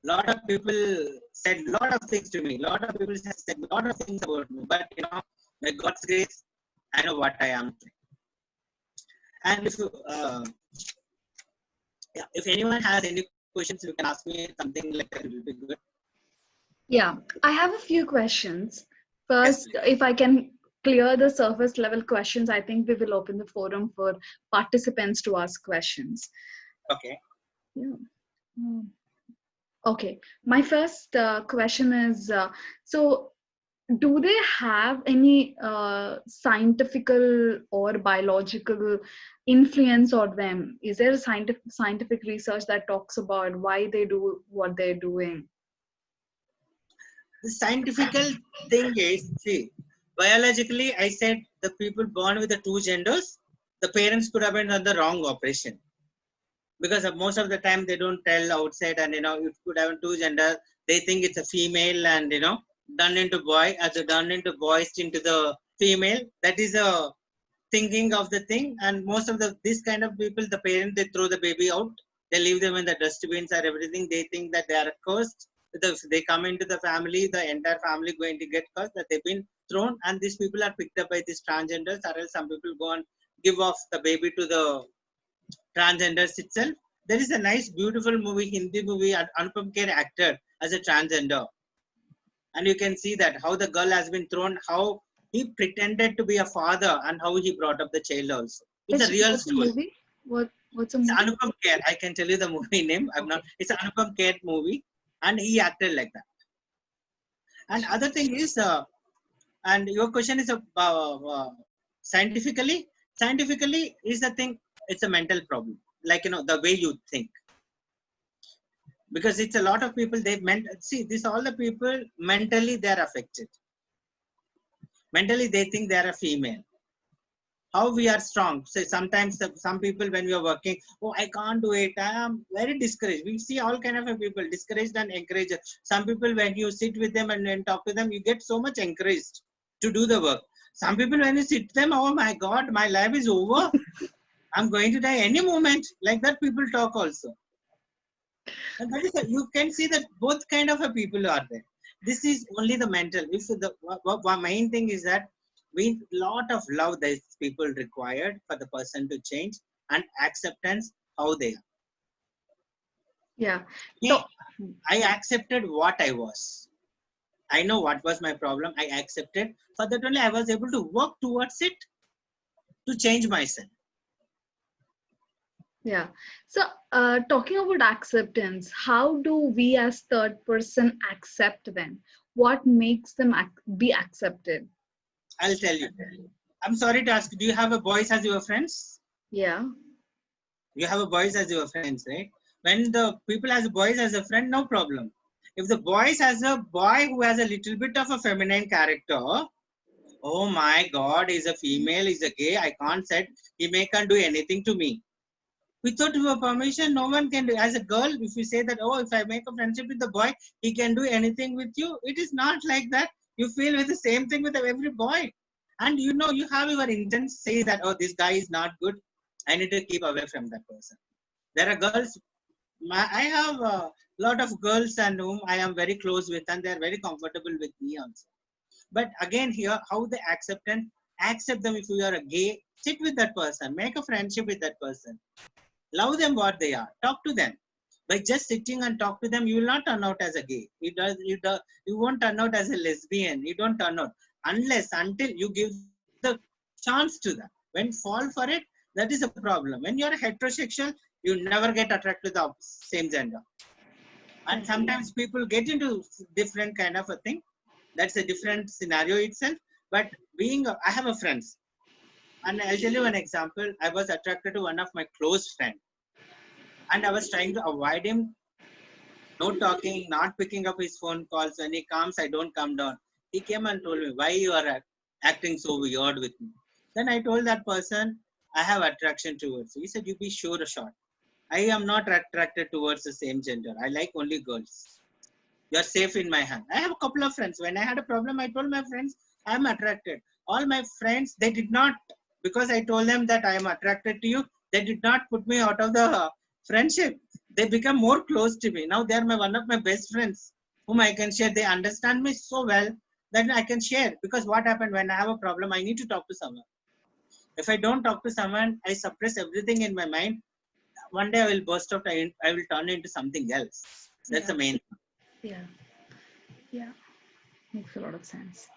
Lot of people said lot of things to me. Lot of people said lot of things about me. But by God's grace, I know what I am. And if anyone has any questions, you can ask me something like that. It will be good. Yeah, I have a few questions. First, Yes, if I can clear the surface level questions, I think we will open the forum for participants to ask questions. okay. Yeah. Okay, my first question is, so do they have any scientifical or biological influence on them? Is there a scientific research that talks about why they do what they're doing? The scientific thing is, see, biologically, I said the people born with the two genders, the parents could have been on the wrong operation. Because most of the time they don't tell outside, and it could have two gender. They think it's a female, and done into boy, as done into boys into the female. That is a thinking of the thing. And most of this kind of people, the parents, they throw the baby out. They leave them in the dustbins or everything. They think that they are cursed. If they come into the family, the entire family going to get cursed, that they've been thrown. And these people are picked up by these transgenders, or else some people go and give off the baby to the transgenders itself. There is a nice, beautiful movie, Hindi movie, Anupam Kher acted as a transgender. And you can see that how the girl has been thrown, how he pretended to be a father, and how he brought up the child also. It's a real What's story. the movie? What's a It's movie? Anupam Kher. I can tell you the movie name. It's an Anupam Kher movie, and he acted like that. And other thing is, and your question is scientifically. Scientifically is the thing. It's a mental problem, like the way you think. Because it's a lot of people, all the people mentally they're affected. Mentally they think they're a female. How we are strong. So sometimes some people, when we are working, oh, I can't do it, I am very discouraged. We see all kind of people discouraged and encouraged. Some people, when you sit with them and talk to them, you get so much encouraged to do the work. Some people, when you sit with them, oh my God, my life is over. I'm going to die any moment. Like that people talk also. And that is you can see that both kind of people are there. This is only the mental. If the main thing is that lot of love that people required for the person to change, and acceptance how they are. Yeah. So, I accepted what I was. I know what was my problem. I accepted. For that only I was able to work towards it to change myself. Yeah. So, talking about acceptance, how do we as third person accept them? What makes them be accepted? I'll tell you. I'm sorry to ask, do you have a boys as your friends? Yeah. You have a boys as your friends, right? When the people has boys as a friend, no problem. If the boys has a boy who has a little bit of a feminine character, oh my God, he's a female, he's a gay, I can't say, can't do anything to me. Without your permission, no one can do. As a girl, if you say that, oh, if I make a friendship with the boy, he can do anything with you. It is not like that. You feel with the same thing with every boy. And you have your intent say that, oh, this guy is not good. I need to keep away from that person. There are girls. I have a lot of girls and whom I am very close with, and they are very comfortable with me also. But again, here, how they accept them. Accept them. If you are a gay, sit with that person. Make a friendship with that person. Love them what they are. Talk to them. By just sitting and talk to them, you will not turn out as a gay. You won't turn out as a lesbian. You don't turn out until you give the chance to them. When fall for it, that is a problem. When you're a heterosexual, you never get attracted to the same gender. And sometimes people get into different kind of a thing. That's a different scenario itself. But I have a friends. And I'll tell you an example. I was attracted to one of my close friends. And I was trying to avoid him. No talking, not picking up his phone calls. When he comes, I don't come down. He came and told me, why you are acting so weird with me? Then I told that person, I have attraction towards you. He said, you be sure or short. I am not attracted towards the same gender. I like only girls. You are safe in my hand. I have a couple of friends. When I had a problem, I told my friends, I'm attracted. All my friends, they did not, because I told them that I am attracted to you, they did not put me out of the friendship. They become more close to me. Now they are one of my best friends whom I can share. They understand me so well that I can share. Because what happened when I have a problem, I need to talk to someone. If I don't talk to someone, I suppress everything in my mind. One day I will burst out. I will turn into something else. That's the main. Yeah. Yeah. Makes a lot of sense.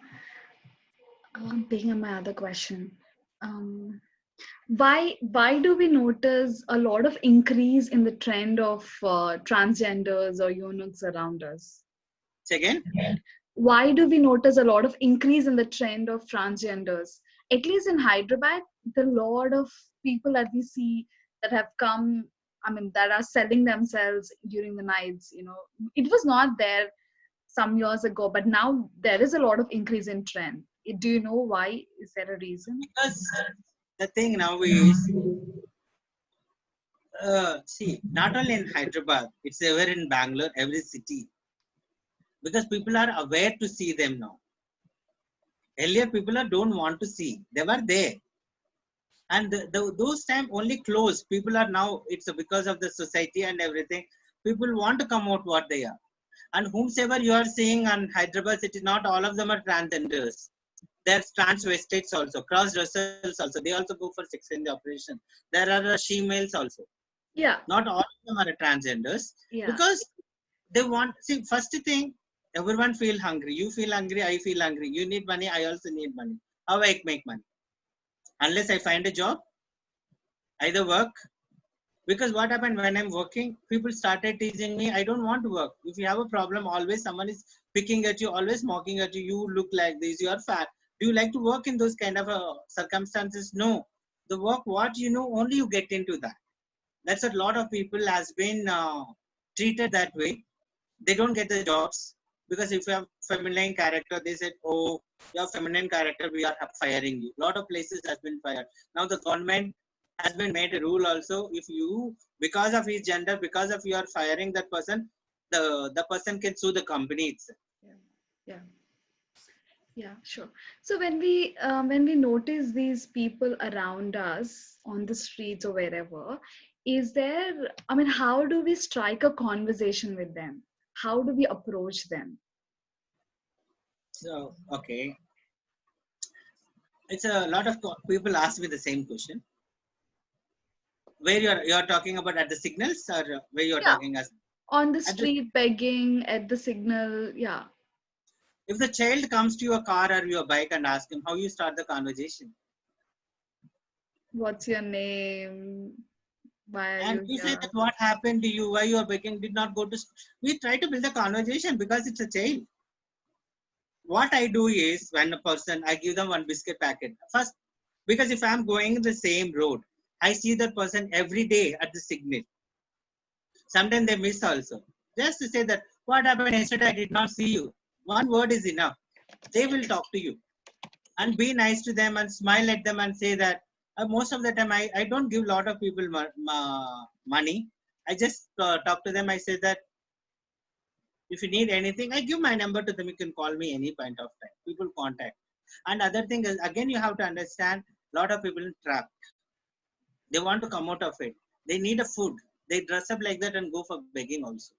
Taking up my other question. Why do we notice a lot of increase in the trend of transgenders or eunuchs around us? Say again? Why do we notice a lot of increase in the trend of transgenders? At least in Hyderabad, the lot of people that we see that have come, I mean, that are selling themselves during the nights, you know, it was not there some years ago, but now there is a lot of increase in trend. Do you know why? Is there a reason? Because the thing now is, see, not only in Hyderabad, it's ever in Bangalore, every city. Because people are aware to see them now. Earlier, people don't want to see. They were there. And those time only closed. People are now, it's because of the society and everything. People want to come out what they are. And whomsoever you are seeing on Hyderabad city, not all of them are transgenders. There's transvestites also, cross-dressers also. They also go for sex in the operation. There are she-males also. Yeah. Not all of them are transgenders. Yeah. Because they want, see, first thing, everyone feel hungry. You feel hungry, I feel hungry. You need money, I also need money. How I make money? Unless I find a job, either work. Because what happened when I'm working, people started teasing me, I don't want to work. If you have a problem, always someone is picking at you, always mocking at you. You look like this, you are fat. Do you like to work in those kind of circumstances? No. The work, what you know, only you get into that. That's a lot of people has been treated that way. They don't get the jobs because if you have feminine character, they said, oh, you have feminine character, we are firing you. A lot of places has been fired. Now the government has been made a rule also. If you, because of his gender, because of you are firing that person, the person can sue the company itself. Yeah. Yeah, sure. So when we notice these people around us on the streets or wherever, is there, I mean, how do we strike a conversation with them? How do we approach them? So, okay. It's a lot of people ask me the same question. Where you're talking about at the signals or where you're talking as? On the street, begging, at the signal, yeah. If the child comes to your car or your bike and ask him how you start the conversation. What's your name? Why are and you you say here? that what happened to you, why you are begging, did not go to school. We try to build a conversation because it's a child. What I do is when a person, I give them one biscuit packet. First, because if I'm going the same road, I see that person every day at the signal. Sometimes they miss also. Just to say that, what happened yesterday, I did not see you. One word is enough. They will talk to you. And be nice to them and smile at them and say that, most of the time, I don't give a lot of people money. I just talk to them. I say that, if you need anything, I give my number to them. You can call me any point of time. People contact. And other thing is, again, you have to understand, a lot of people in trapped. They want to come out of it. They need a food. They dress up like that and go for begging also.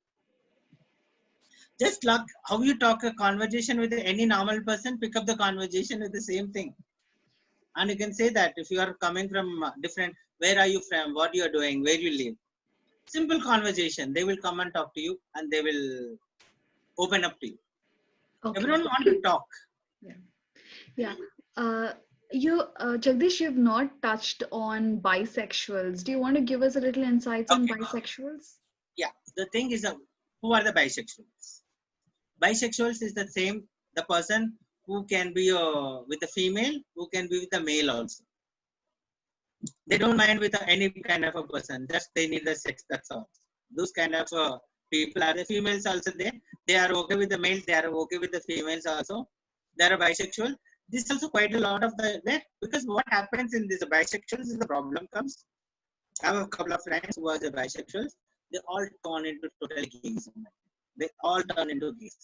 Just like how you talk a conversation with any normal person, pick up the conversation with the same thing. And you can say that if you are coming from different, where are you from, what you are doing, where you live. Simple conversation. They will come and talk to you and they will open up to you. Okay. Everyone wants to talk. Yeah. Jagdish, you've not touched on bisexuals. Do you want to give us a little insights on bisexuals? Yeah. The thing is, who are the bisexuals? Bisexuals is the same, the person who can be with a female, who can be with a male also. They don't mind with any kind of a person, just they need the sex, that's all. Those kind of people are the females also there. They are okay with the males, they are okay with the females also. They are bisexual. This is also quite a lot of that, because what happens in this bisexuals is the problem comes. I have a couple of friends who are the bisexuals. They all turn into total gays. They all turn into gays.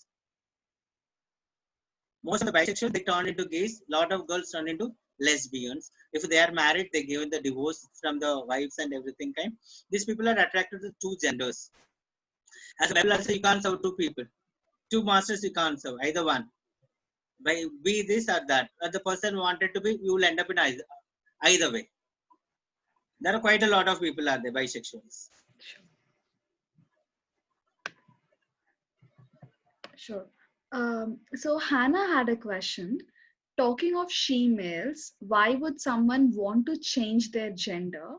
Most of the bisexual, they turn into gays. Lot of girls turn into lesbians. If they are married, they give the divorce from the wives and everything kind. These people are attracted to two genders. As a Bible also, you can't serve two people. Two masters you can't serve, either one. By be this or that. Or the person wanted to be, you will end up in either way. There are quite a lot of people are there, bisexuals. Sure. So Hannah had a question. Talking of she-males, why would someone want to change their gender?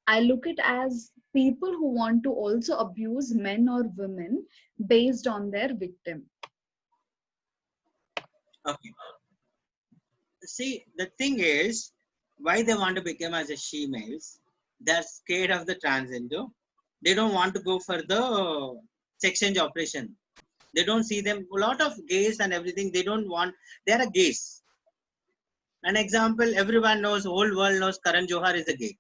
I look at as people who want to also abuse men or women based on their victim. Okay. See, the thing is, why they want to become as a she-males, they're scared of the transgender. They don't want to go for the sex change operation. They don't see them. A lot of gays and everything, they don't want, they're a gays. An example, everyone knows, whole world knows Karan Johar is a gay.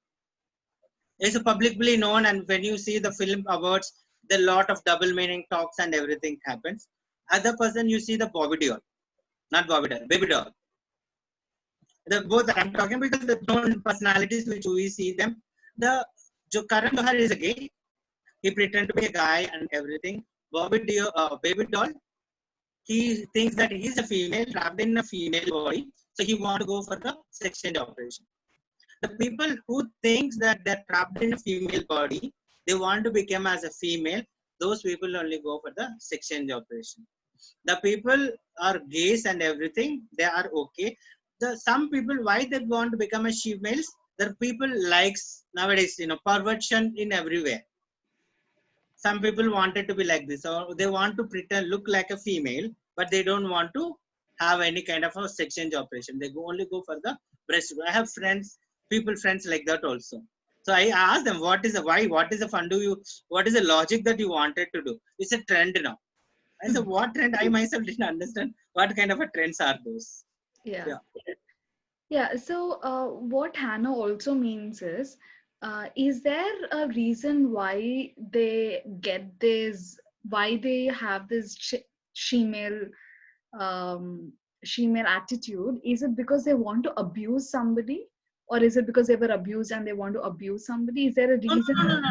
It's publicly known, and when you see the film awards, the lot of double meaning talks and everything happens. Other person, you see the Bobby Deol, not Bobby Deol, Baby Doll. The both I'm talking because the known personalities which we see them. The Karan Johar is a gay. He pretend to be a guy and everything. Baby Doll, he thinks that he's a female trapped in a female body, so he want to go for the sex change operation. The people who thinks that they're trapped in a female body, they want to become as a female, those people only go for the sex change operation. The people are gays and everything, they are okay. Some people, why they want to become a females, the people likes nowadays, perversion in everywhere. Some people wanted to be like this, or they want to pretend look like a female, but they don't want to have any kind of a sex change operation. They only go for the breast. I have friends like that also. So I asked them, what is the why? What is the fun? What is the logic that you wanted to do? It's a trend now. I said, what trend? I myself didn't understand what kind of a trends are those. Yeah. So what Hannah also means is there a reason why they get this, why they have this she-male attitude? Is it because they want to abuse somebody, or is it because they were abused and they want to abuse somebody? Is there a reason? No.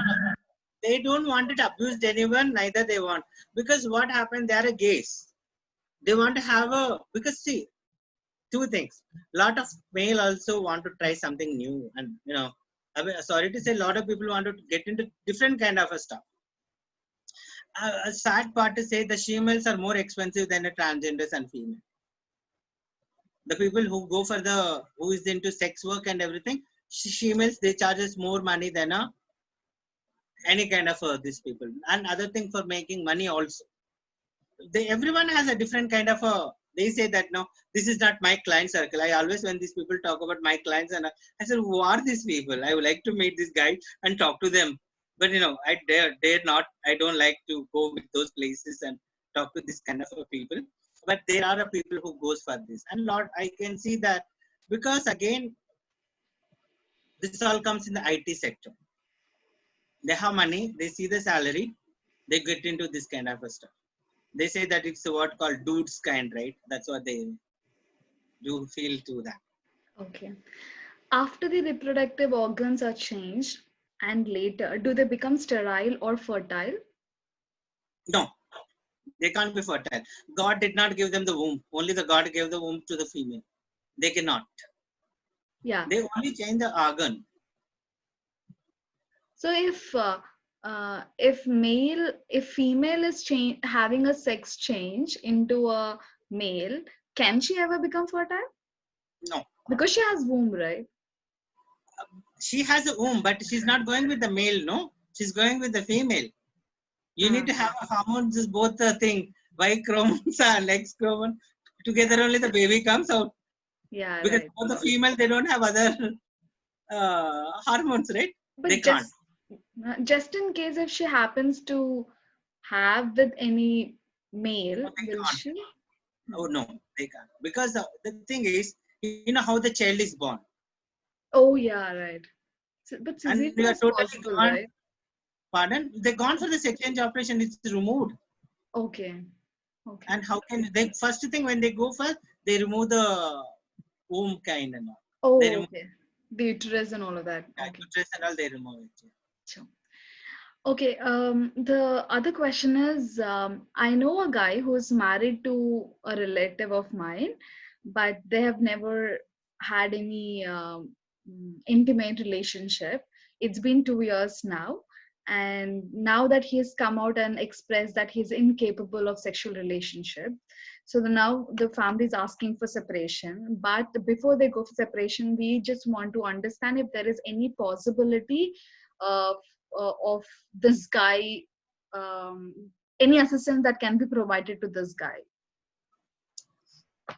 They don't want to abuse anyone, neither they want. Because what happened, they are a gays. They want to have because see, two things. A lot of male also want to try something new, and I mean, sorry to say, a lot of people want to get into different kind of a stuff. A sad part to say, the she-males are more expensive than the transgenders and female. The people who go for who is into sex work and everything, she-males, they charges more money than any kind of these people. And other thing, for making money also. Everyone has a different kind of they say that, no, this is not my client circle. I always, when these people talk about my clients, and I said, who are these people? I would like to meet this guy and talk to them. But I dare not. I don't like to go with those places and talk to this kind of people. But there are people who goes for this. And I can see that, because again, this all comes in the IT sector. They have money, they see the salary, they get into this kind of stuff. They say that it's what called dudes kind, right? That's what they do feel to that. Okay. After the reproductive organs are changed and later, do they become sterile or fertile? No, they can't be fertile. God did not give them the womb. Only the God gave the womb to the female. They cannot. Yeah. They only change the organ. So if female is having a sex change into a male, can she ever become fertile? No. Because she has womb, right? She has a womb, but she's not going with the male, no? She's going with the female. You need to have a hormones, both the thing. Y chromosomes and X chromosome. Together only the baby comes out. Yeah, because right. for the female, they don't have other hormones, right? But they can't. Just in case if she happens to have with any male, will she? Oh no, they can't. Because the thing is, how the child is born. Oh yeah, right. But and we are totally gone. Right? Pardon? They're gone for the sex change operation. It's removed. Okay. And how can they? First thing when they go for they remove the womb kind and all. Oh, They remove okay. The uterus and all of that. Okay. uterus and all, they remove it. Sure. Okay. The other question is, I know a guy who's married to a relative of mine, but they have never had any intimate relationship. It's been 2 years now. And now that he's come out and expressed that he's incapable of sexual relationship, so now the family is asking for separation. But before they go for separation, we just want to understand if there is any possibility of this guy, any assistance that can be provided to this guy.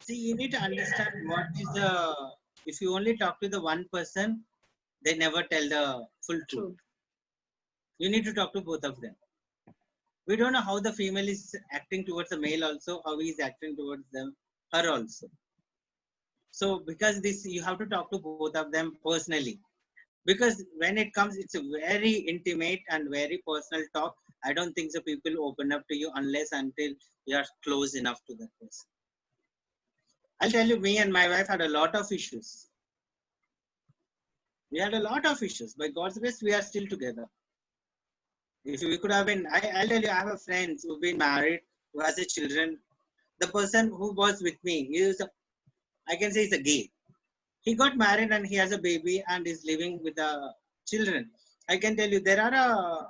See, you need to understand what is the, if you only talk to the one person, they never tell the full truth. You need to talk to both of them. We don't know how the female is acting towards the male also, how he is acting towards them, her also. So because this, you have to talk to both of them personally. Because when it comes, it's a very intimate and very personal talk. I don't think so people open up to you unless until you are close enough to that person. I'll tell you, me and my wife had a lot of issues. We had a lot of issues. By God's grace, we are still together. If we could have been, I'll tell you, I have a friend who've been married, who has a children. The person who was with me, I can say he's a gay. He got married and he has a baby and is living with the children. I can tell you, I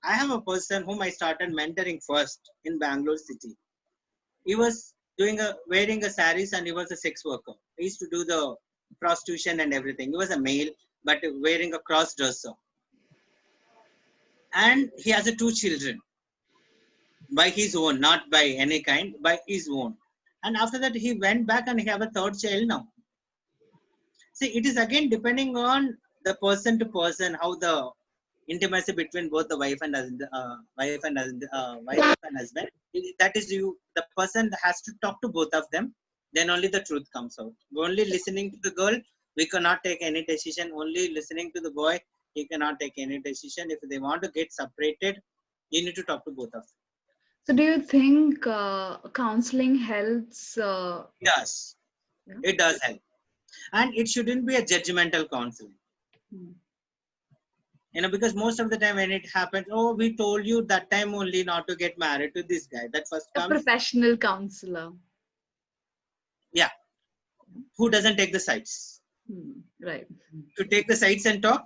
have a person whom I started mentoring first in Bangalore city. He was wearing a saris and he was a sex worker. He used to do the prostitution and everything. He was a male, but wearing a cross dresser. And he has 2 children by his own, not by any kind, by his own. And after that, he went back and he have a 3rd child now. See, it is again depending on the person to person, how the intimacy between both the wife and husband. That is you. The person has to talk to both of them. Then only the truth comes out. Only listening to the girl, we cannot take any decision. Only listening to the boy, he cannot take any decision. If they want to get separated, you need to talk to both of them. So do you think counseling helps? Yes, Yeah. it does help. And it shouldn't be a judgmental counseling. Because most of the time when it happens, oh, we told you that time only not to get married to this guy. That first A comes. professional counselor. Yeah. Who doesn't take the sides? Right. To take the sides and talk,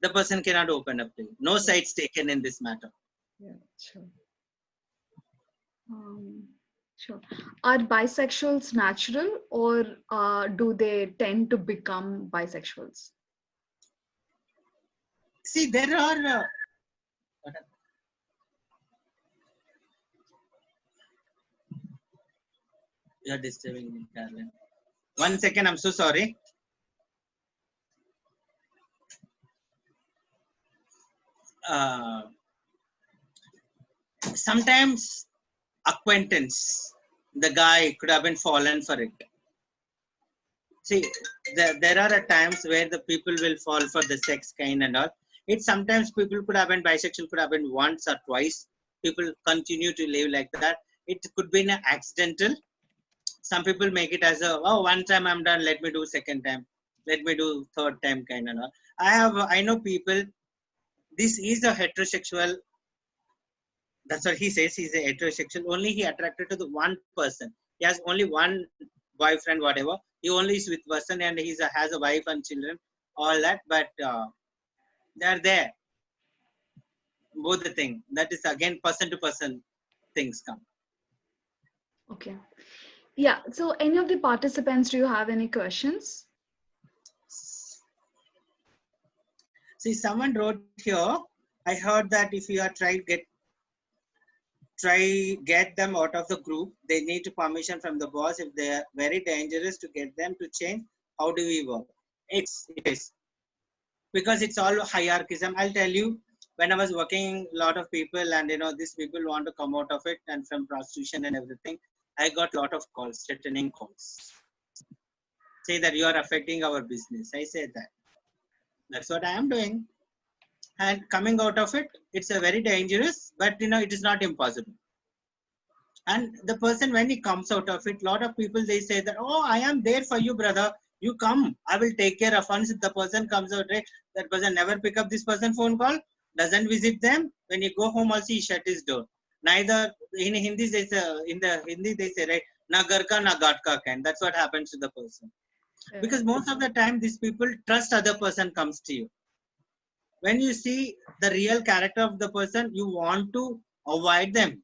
the person cannot open up to you. No sides taken in this matter. Yeah, sure. Sure. Are bisexuals natural or do they tend to become bisexuals? See, there are. You're disturbing me, Carolyn. 1 second, I'm so sorry. Sometimes acquaintance, the guy could have been fallen for it. See, there are times where the people will fall for the sex kind and all. It's sometimes people could have been bisexual, could have been once or twice. People continue to live like that. It could be an accidental. Some people make it as a, oh, 1 time I'm done, let me do 2nd time, let me do 3rd time kind and all. I know people, this is a heterosexual, that's what he says, he's a heterosexual, only he attracted to the one person. He has only one boyfriend, whatever. He only is with person and he has a wife and children, all that, but they're there. Both the thing. That is again person to person things come. Okay. Yeah. So any of the participants, do you have any questions? See, someone wrote here, I heard that if you are trying to get them out of the group, they need permission from the boss. If they are very dangerous to get them to change, how do we work? It is. Because it's all hierarchism. I'll tell you, when I was working, a lot of people and these people want to come out of it and from prostitution and everything, I got a lot of calls, threatening calls. Say that you are affecting our business. I said that. That's what I am doing. And coming out of it, it's a very dangerous, but it is not impossible. And the person, when he comes out of it, lot of people, they say that, oh, I am there for you, brother. You come, I will take care of. Once the person comes out, right, that person never pick up this person phone call, doesn't visit them. When you go home also, he shut his door. Neither in Hindi, they say, in the Hindi they say, right, na gar ka na gat ka can. That's what happens to the person. Because most of the time, these people trust other person comes to you. When you see the real character of the person, you want to avoid them,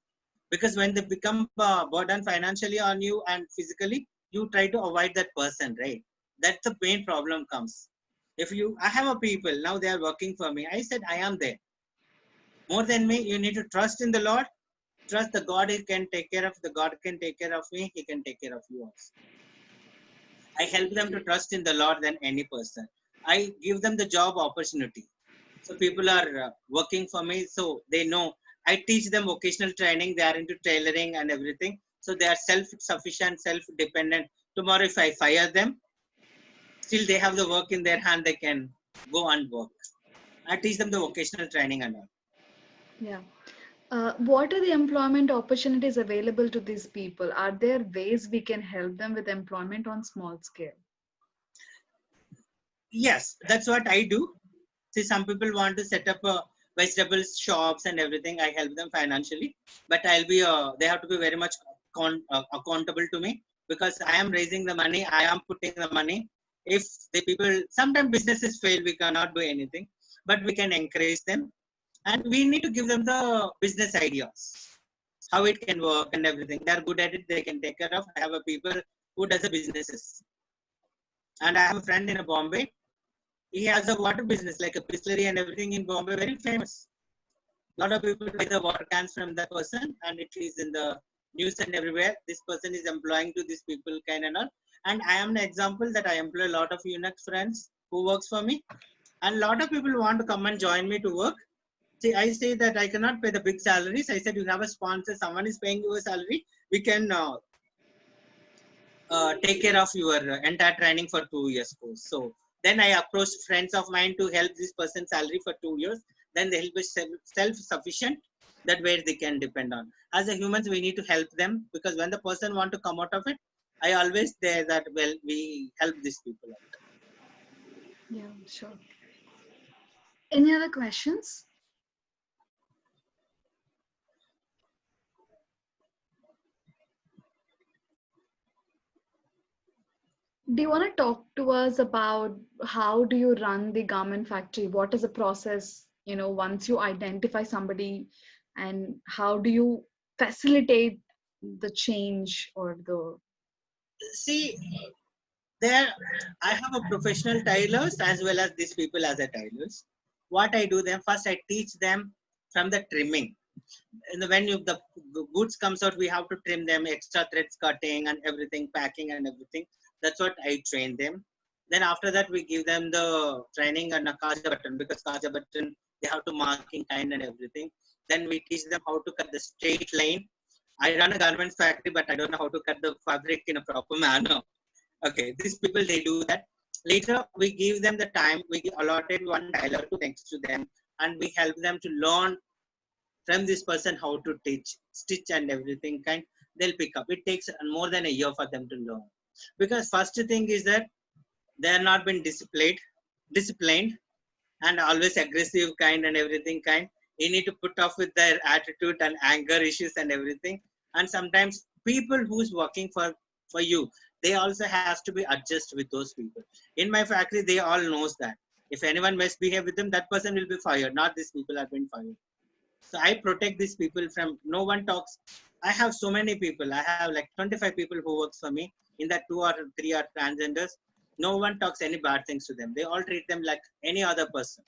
because when they become burden financially on you and physically, you try to avoid that person, right? That's the main problem comes. If you, I have a people now, they are working for me. I said, I am there. More than me, you need to trust in the Lord. Trust the God. He can take care of, the God can take care of me. He can take care of you also. I help them to trust in the Lord than any person. I give them the job opportunity. So people are working for me, so they know. I teach them vocational training. They are into tailoring and everything. So they are self-sufficient, self-dependent. Tomorrow, if I fire them, still they have the work in their hand. They can go and work. I teach them the vocational training and all. Yeah. What are the employment opportunities available to these people? Are there ways we can help them with employment on small scale? Yes, that's what I do. See, some people want to set up vegetable shops and everything. I help them financially, but I'll be they have to be very much accountable to me, because I am raising the money. I am putting the money. If the people, sometimes businesses fail, we cannot do anything, but we can encourage them, and we need to give them the business ideas, how it can work and everything. They are good at it. They can take care of. I have a people who does the businesses, and I have a friend in Bombay. He has a water business, like a distillery and everything in Bombay, very famous. A lot of people buy the water cans from that person, and it is in the news and everywhere. This person is employing to these people kind and all. And I am an example that I employ a lot of Unix friends who works for me. And a lot of people want to come and join me to work. See, I say that I cannot pay the big salaries. I said, you have a sponsor, someone is paying you a salary. We can take care of your entire training for 2 years course. So then I approached friends of mine to help this person salary for 2 years. Then they'll be self-sufficient. That way they can depend on. As a humans, we need to help them, because when the person want to come out of it, I always say that, well, we help these people out. Yeah, sure. Any other questions? Do you want to talk to us about how do you run the garment factory? What is the process, once you identify somebody, and how do you facilitate the change or the... See, there I have a professional tailors as well as these people as a tailors. What I do them, first I teach them from the trimming. And when the goods comes out, we have to trim them, extra threads cutting and everything, packing and everything. That's what I train them. Then after that, we give them the training on a kaja button, because kaja button, they have to marking kind and everything. Then we teach them how to cut the straight line. I run a garments factory, but I don't know how to cut the fabric in a proper manner. Okay, these people, they do that. Later, we give them the time. We allotted one tailor to next to them, and we help them to learn from this person how to teach, stitch and everything kind. They'll pick up. It takes more than a year for them to learn, because first thing is that they are not been disciplined and always aggressive kind and everything kind. You need to put off with their attitude and anger issues and everything. And sometimes people who's working for you, they also has to be adjust with those people. In my factory, they all knows that if anyone misbehave with them, that person will be fired. Not these people have been fired. So I protect these people from no one talks. I have so many people. I have like 25 people who works for me. In that 2 or 3 are transgenders. No one talks any bad things to them. They all treat them like any other person.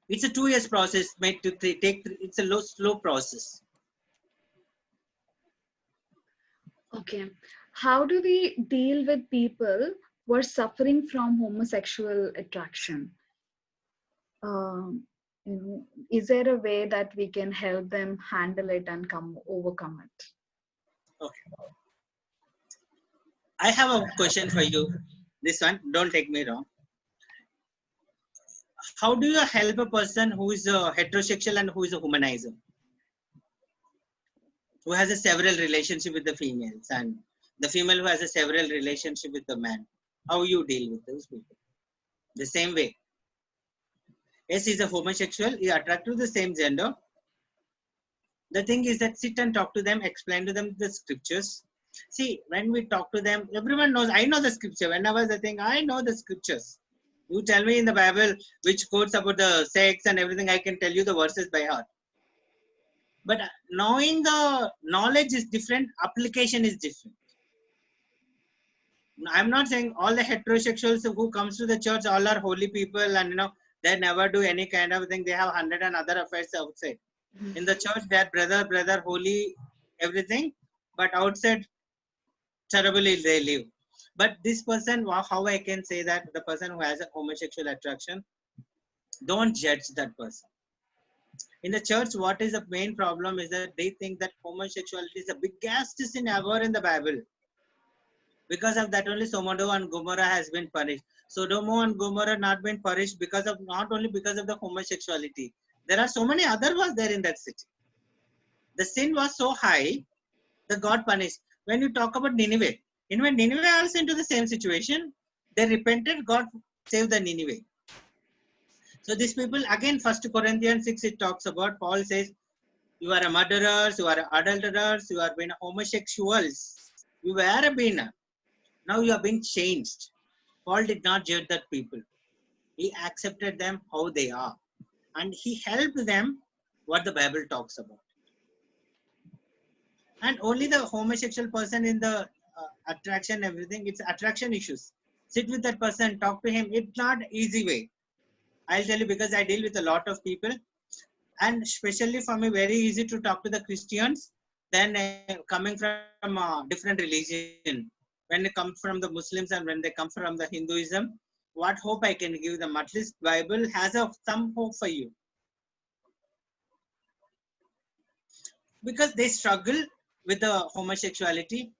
It's a 2 years process made to take. It's a slow process. Okay. How do we deal with people who are suffering from homosexual attraction? Is there a way that we can help them handle it and overcome it? Okay. I have a question for you. This one, don't take me wrong. How do you help a person who is a heterosexual and who is a humanizer? who has a several relationship with the females, and the female who has a several relationship with the man. How you deal with those people? The same way. Yes, he's a homosexual. He attracted to the same gender. The thing is that sit and talk to them, explain to them the scriptures. See, when we talk to them, everyone knows. I know the scripture. Whenever they think, I know the scriptures. You tell me in the Bible which quotes about the sex and everything. I can tell you the verses by heart. But knowing the knowledge is different. Application is different. I'm not saying all the heterosexuals who comes to the church all are holy people and they never do any kind of thing. They have 100 and other affairs outside. In the church, they are brother, holy, everything. But outside, terribly they live. But this person, how I can say that the person who has a homosexual attraction, don't judge that person. In the church, what is the main problem is that they think that homosexuality is the biggest sin ever in the Bible. Because of that only Sodom and Gomorrah has been punished. Sodom and Gomorrah not been punished because of not only because of the homosexuality. There are so many other was there in that city. The sin was so high, the God punished. When you talk about Nineveh also into the same situation. They repented, God saved the Nineveh. So these people, again, 1 Corinthians 6, it talks about, Paul says, you are a murderers, you are adulterers, you are being homosexuals. You were a being. Now you have been changed. Paul did not judge that people. He accepted them how they are. And he helped them what the Bible talks about. And only the homosexual person in the attraction, everything, it's attraction issues. Sit with that person, talk to him. It's not easy way. I'll tell you because I deal with a lot of people. And especially for me, very easy to talk to the Christians than coming from different religion. When they come from the Muslims and when they come from the Hinduism, what hope I can give them? At least Bible has some hope for you. Because they struggle with the homosexuality,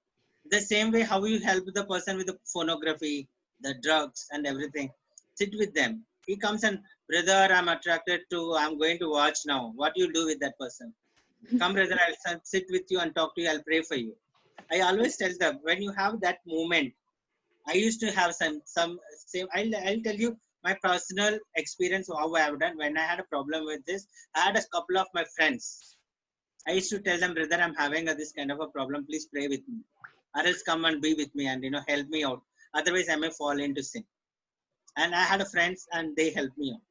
the same way how you help the person with the pornography, the drugs and everything. Sit with them. He comes and, brother, I'm attracted to, I'm going to watch now. What you do with that person? Come, brother, I'll sit with you and talk to you. I'll pray for you. I always tell them, when you have that moment, I used to have some same. I'll tell you my personal experience, how I have done. When I had a problem with this, I had a couple of my friends. I used to tell them, brother, I'm having this kind of a problem. Please pray with me. Or else come and be with me and help me out. Otherwise, I may fall into sin. And I had a friends and they helped me out.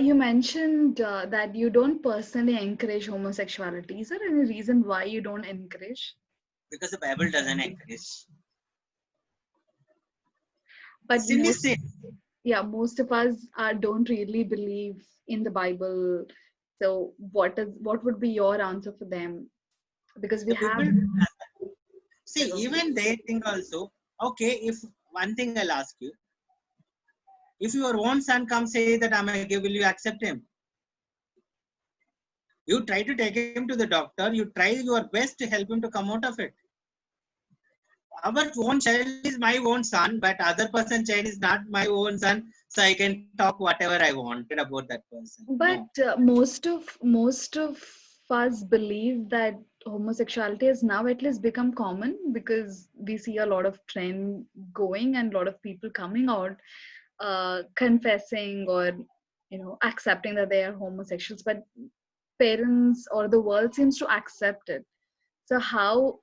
You mentioned that you don't personally encourage homosexuality. Is there any reason why you don't encourage? Because the Bible doesn't encourage. But sin is sin. Yeah, most of us don't really believe in the Bible. So what would be your answer for them? Because we have... See, even they think also, okay, if one thing I'll ask you, if your own son comes say that I'm a gay, will you accept him? You try to take him to the doctor, you try your best to help him to come out of it. Our own child is my own son, but other person's child is not my own son, so I can talk whatever I wanted about that person. But most of us believe that homosexuality has now at least become common, because we see a lot of trend going and a lot of people coming out confessing or accepting that they are homosexuals, but parents or the world seems to accept it. So how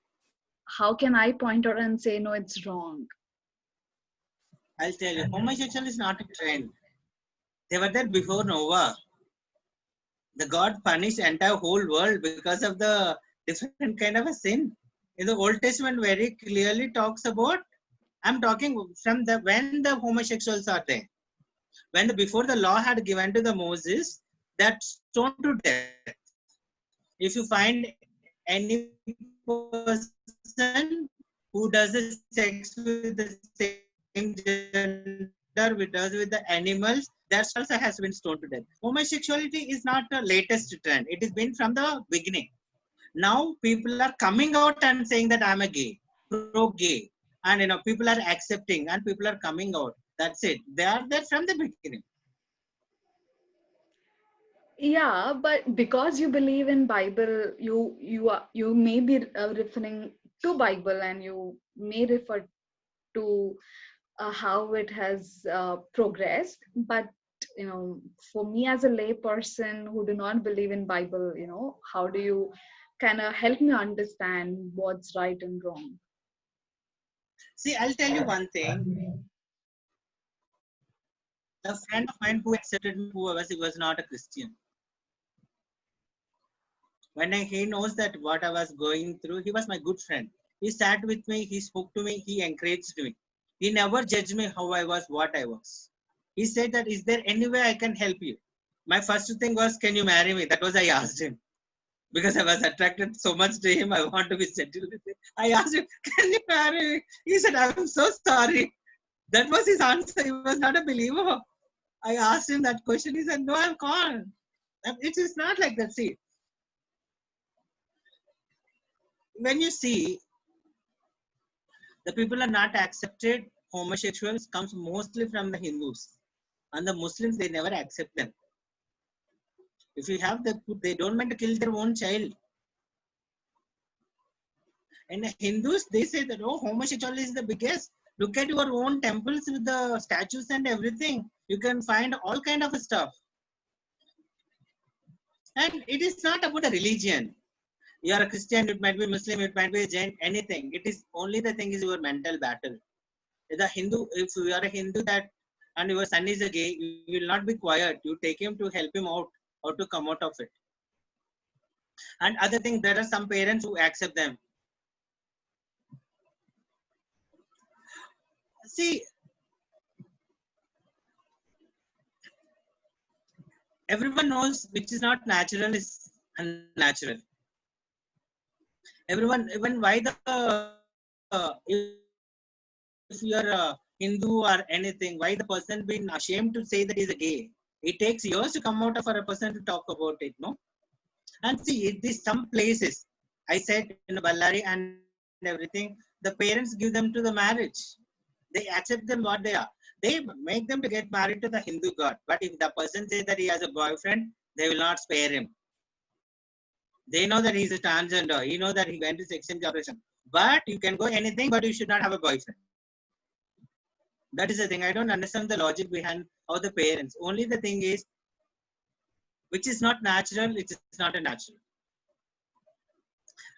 can I point out and say no, it's wrong? I'll tell you, homosexual is not a trend. They were there before Noah. The God punished entire whole world because of the different kind of a sin. In the Old Testament very clearly talks about, I'm talking from when the homosexuals are there. When before the law had given to the Moses, that stoned to death. If you find any person who does the sex with the same gender, which does with the animals, that also has been stoned to death. Homosexuality is not the latest trend. It has been from the beginning. Now people are coming out and saying that I'm a gay, pro-gay. And people are accepting and people are coming out. That's it. They are there from the beginning. Yeah, but because you believe in Bible, you may be referring to Bible, and you may refer to how it has progressed. But for me as a lay person who do not believe in Bible, how do you kind of help me understand what's right and wrong? See, I'll tell you one thing. A friend of mine who accepted me who I was, he was not a Christian. When he knows that what I was going through, he was my good friend. He sat with me, he spoke to me, he encouraged me. He never judged me how I was, what I was. He said that, is there any way I can help you? My first thing was, can you marry me? That was I asked him. Because I was attracted so much to him, I want to be settled with him. I asked him, can you marry me? He said, I'm so sorry. That was his answer. He was not a believer. I asked him that question. He said, no, I can't. It is not like that. See, when you see the people are not accepted, homosexuals comes mostly from the Hindus. And the Muslims, they never accept them. If you have they don't want to kill their own child. And the Hindus, they say that, oh, homosexuality is the biggest. Look at your own temples with the statues and everything. You can find all kind of stuff. And it is not about a religion. You are a Christian, it might be Muslim, it might be a Jain, anything. It is only the thing is your mental battle. The Hindu, if you are a Hindu that and your son is a gay, you will not be quiet. You take him to help him out, how to come out of it. And other thing, there are some parents who accept them. See, everyone knows which is not natural is unnatural. Everyone, even why if you are a Hindu or anything, why the person being ashamed to say that he's a gay? It takes years to come out for a person to talk about it, no? And see, these some places, I said in Ballari and everything, the parents give them to the marriage. They accept them what they are. They make them to get married to the Hindu god. But if the person says that he has a boyfriend, they will not spare him. They know that he's a transgender. He knows that he went to sex operation. But you can go anything, but you should not have a boyfriend. That is the thing. I don't understand the logic behind how the parents. Only the thing is, which is not natural, it is not a natural.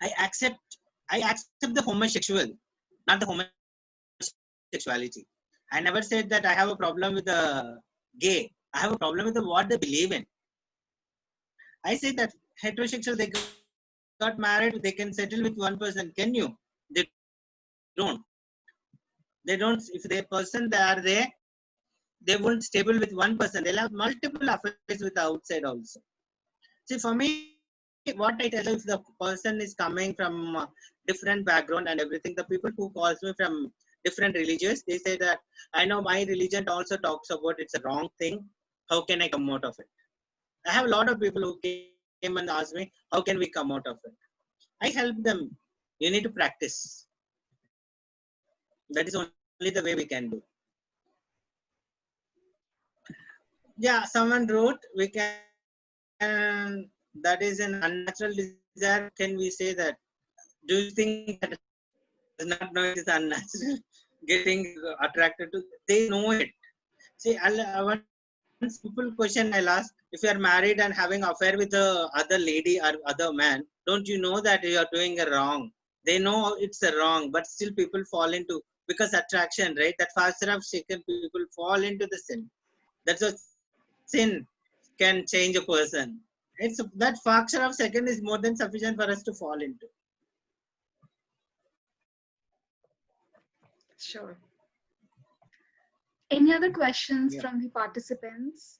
I accept the homosexual, not the homosexuality. I never said that I have a problem with the gay. I have a problem with what they believe in. I say that heterosexual, they got married, they can settle with one person. Can you? They don't. They don't. If the person they are there, they won't stable with one person. They'll have multiple affairs with the outside also. See, for me, what I tell you, if the person is coming from different background and everything, the people who calls me from different religions, they say that I know my religion also talks about it's a wrong thing. How can I come out of it? I have a lot of people who came and asked me, how can we come out of it? I help them. You need to practice. That is only the way we can do. Yeah, someone wrote, we can, that is an unnatural desire. Can we say that? Do you think that does not know it is unnatural? Getting attracted to, they know it. See, one simple question I'll ask: if you are married and having affair with the other lady or other man, don't you know that you are doing a wrong? They know it's a wrong, but still people fall into, because attraction, right? That factor of second, people fall into the sin. That's a sin can change a person. It's that factor of second is more than sufficient for us to fall into. Sure. Any other questions from the participants?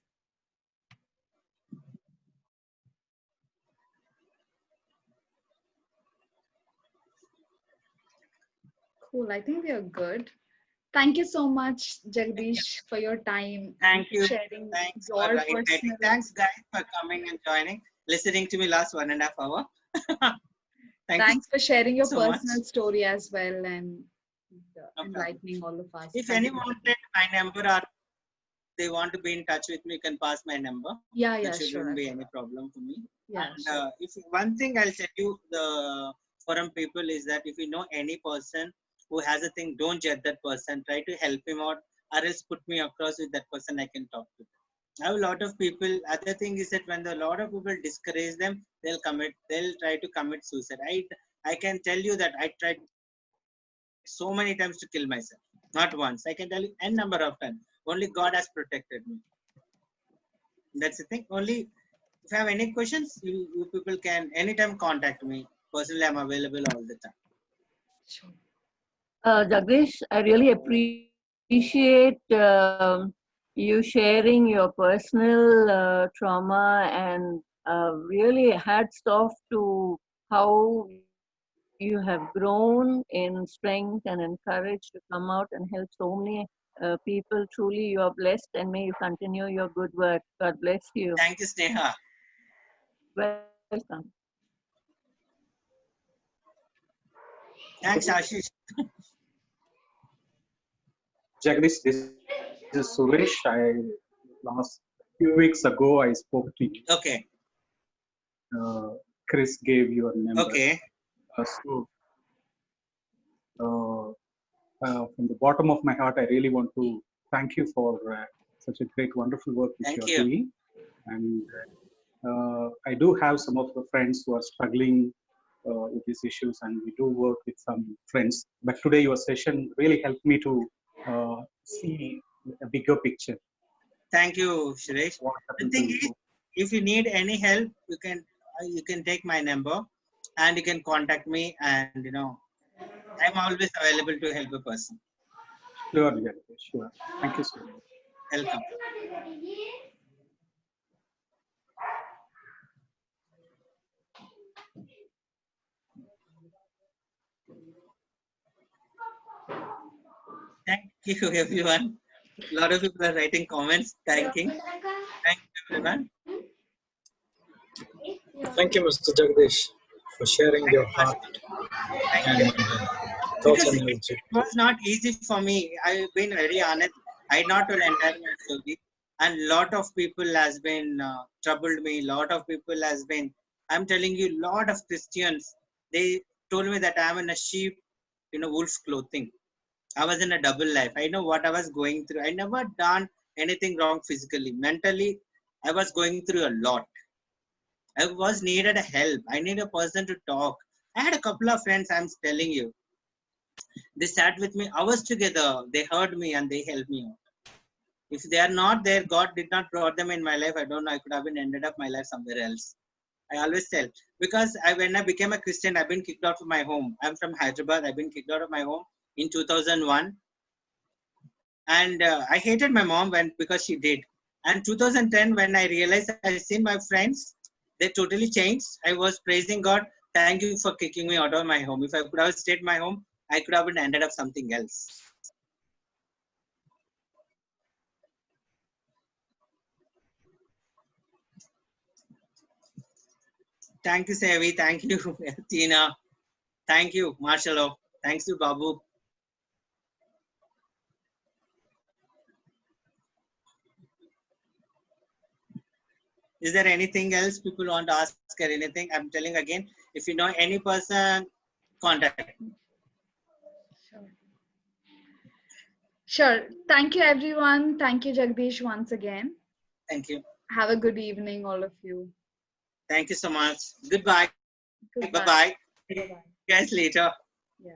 Cool. I think we are good. Thank you so much, Jagdish, for your time. Thank you. Sharing Thanks your for inviting. personal. Thanks, guys, for coming and joining, listening to me last 1.5 hours. Thanks for sharing your so personal much. story as well and No enlightening all of us. If anyone wanted my number or they want to be in touch with me, you can pass my number. Yeah, There yeah, shouldn't sure. be any problem for me. Yeah, And sure. if one thing I'll tell you, the forum people, is that if you know any person who has a thing, don't judge that person. Try to help him out, or else put me across with that person. I can talk to. I have a lot of people. Other thing is that when a lot of people discourage them, they'll try to commit suicide. I can tell you that I tried so many times to kill myself. Not once. I can tell you n number of times. Only God has protected me. That's the thing. Only if you have any questions, you people can anytime contact me. Personally, I'm available all the time. Sure. Jagdish, I really appreciate you sharing your personal trauma, and really hats off to how you have grown in strength and in courage to come out and help so many people. Truly, you are blessed, and may you continue your good work. God bless you. Thank you, Sneha. Welcome. Thanks, Ashish. Jagdish, this is Suresh. Last few weeks ago, I spoke to you. Okay. Chris gave your number. Okay. From the bottom of my heart, I really want to thank you for such a great, wonderful work which Thank you are doing. And I do have some of the friends who are struggling with these issues, and we do work with some friends. But today, your session really helped me to see a bigger picture. Thank you, Suresh. The thing is, if you need any help, you can take my number, and you can contact me, and I'm always available to help a person. Sure, yeah, sure. Thank you so much. Welcome. Thank you, everyone. A lot of people are writing comments, thanking. Thank you, everyone. Thank you, Mr. Jagdish, for sharing your heart and thoughts Because and it was not easy for me. I've been very honest. I not told entire my story, and lot of people has been troubled me. Lot of people has been. I'm telling you, lot of Christians. They told me that I'm in a sheep, wolf clothing. I was in a double life. I know what I was going through. I never done anything wrong physically. Mentally, I was going through a lot. I was needed a help. I need a person to talk. I had a couple of friends, I'm telling you. They sat with me hours together. They heard me and they helped me out. If they are not there, God did not brought them in my life. I don't know. I could have been ended up my life somewhere else. I always tell, because when I became a Christian, I've been kicked out of my home. I'm from Hyderabad. I've been kicked out of my home in 2001. And I hated my mom because she did. And 2010, when I realized I seen my friends, they totally changed. I was praising God. Thank you for kicking me out of my home. If I could have stayed in my home, I could have ended up something else. Thank you, Sevi. Thank you, Tina. Thank you, Marshall. Thanks to Babu. Is there anything else people want to ask or anything? I'm telling again, if you know any person, contact me. Sure. Thank you, everyone. Thank you, Jagdish, once again. Thank you. Have a good evening, all of you. Thank you so much. Goodbye. Goodbye. Bye-bye. See you guys later. Yeah.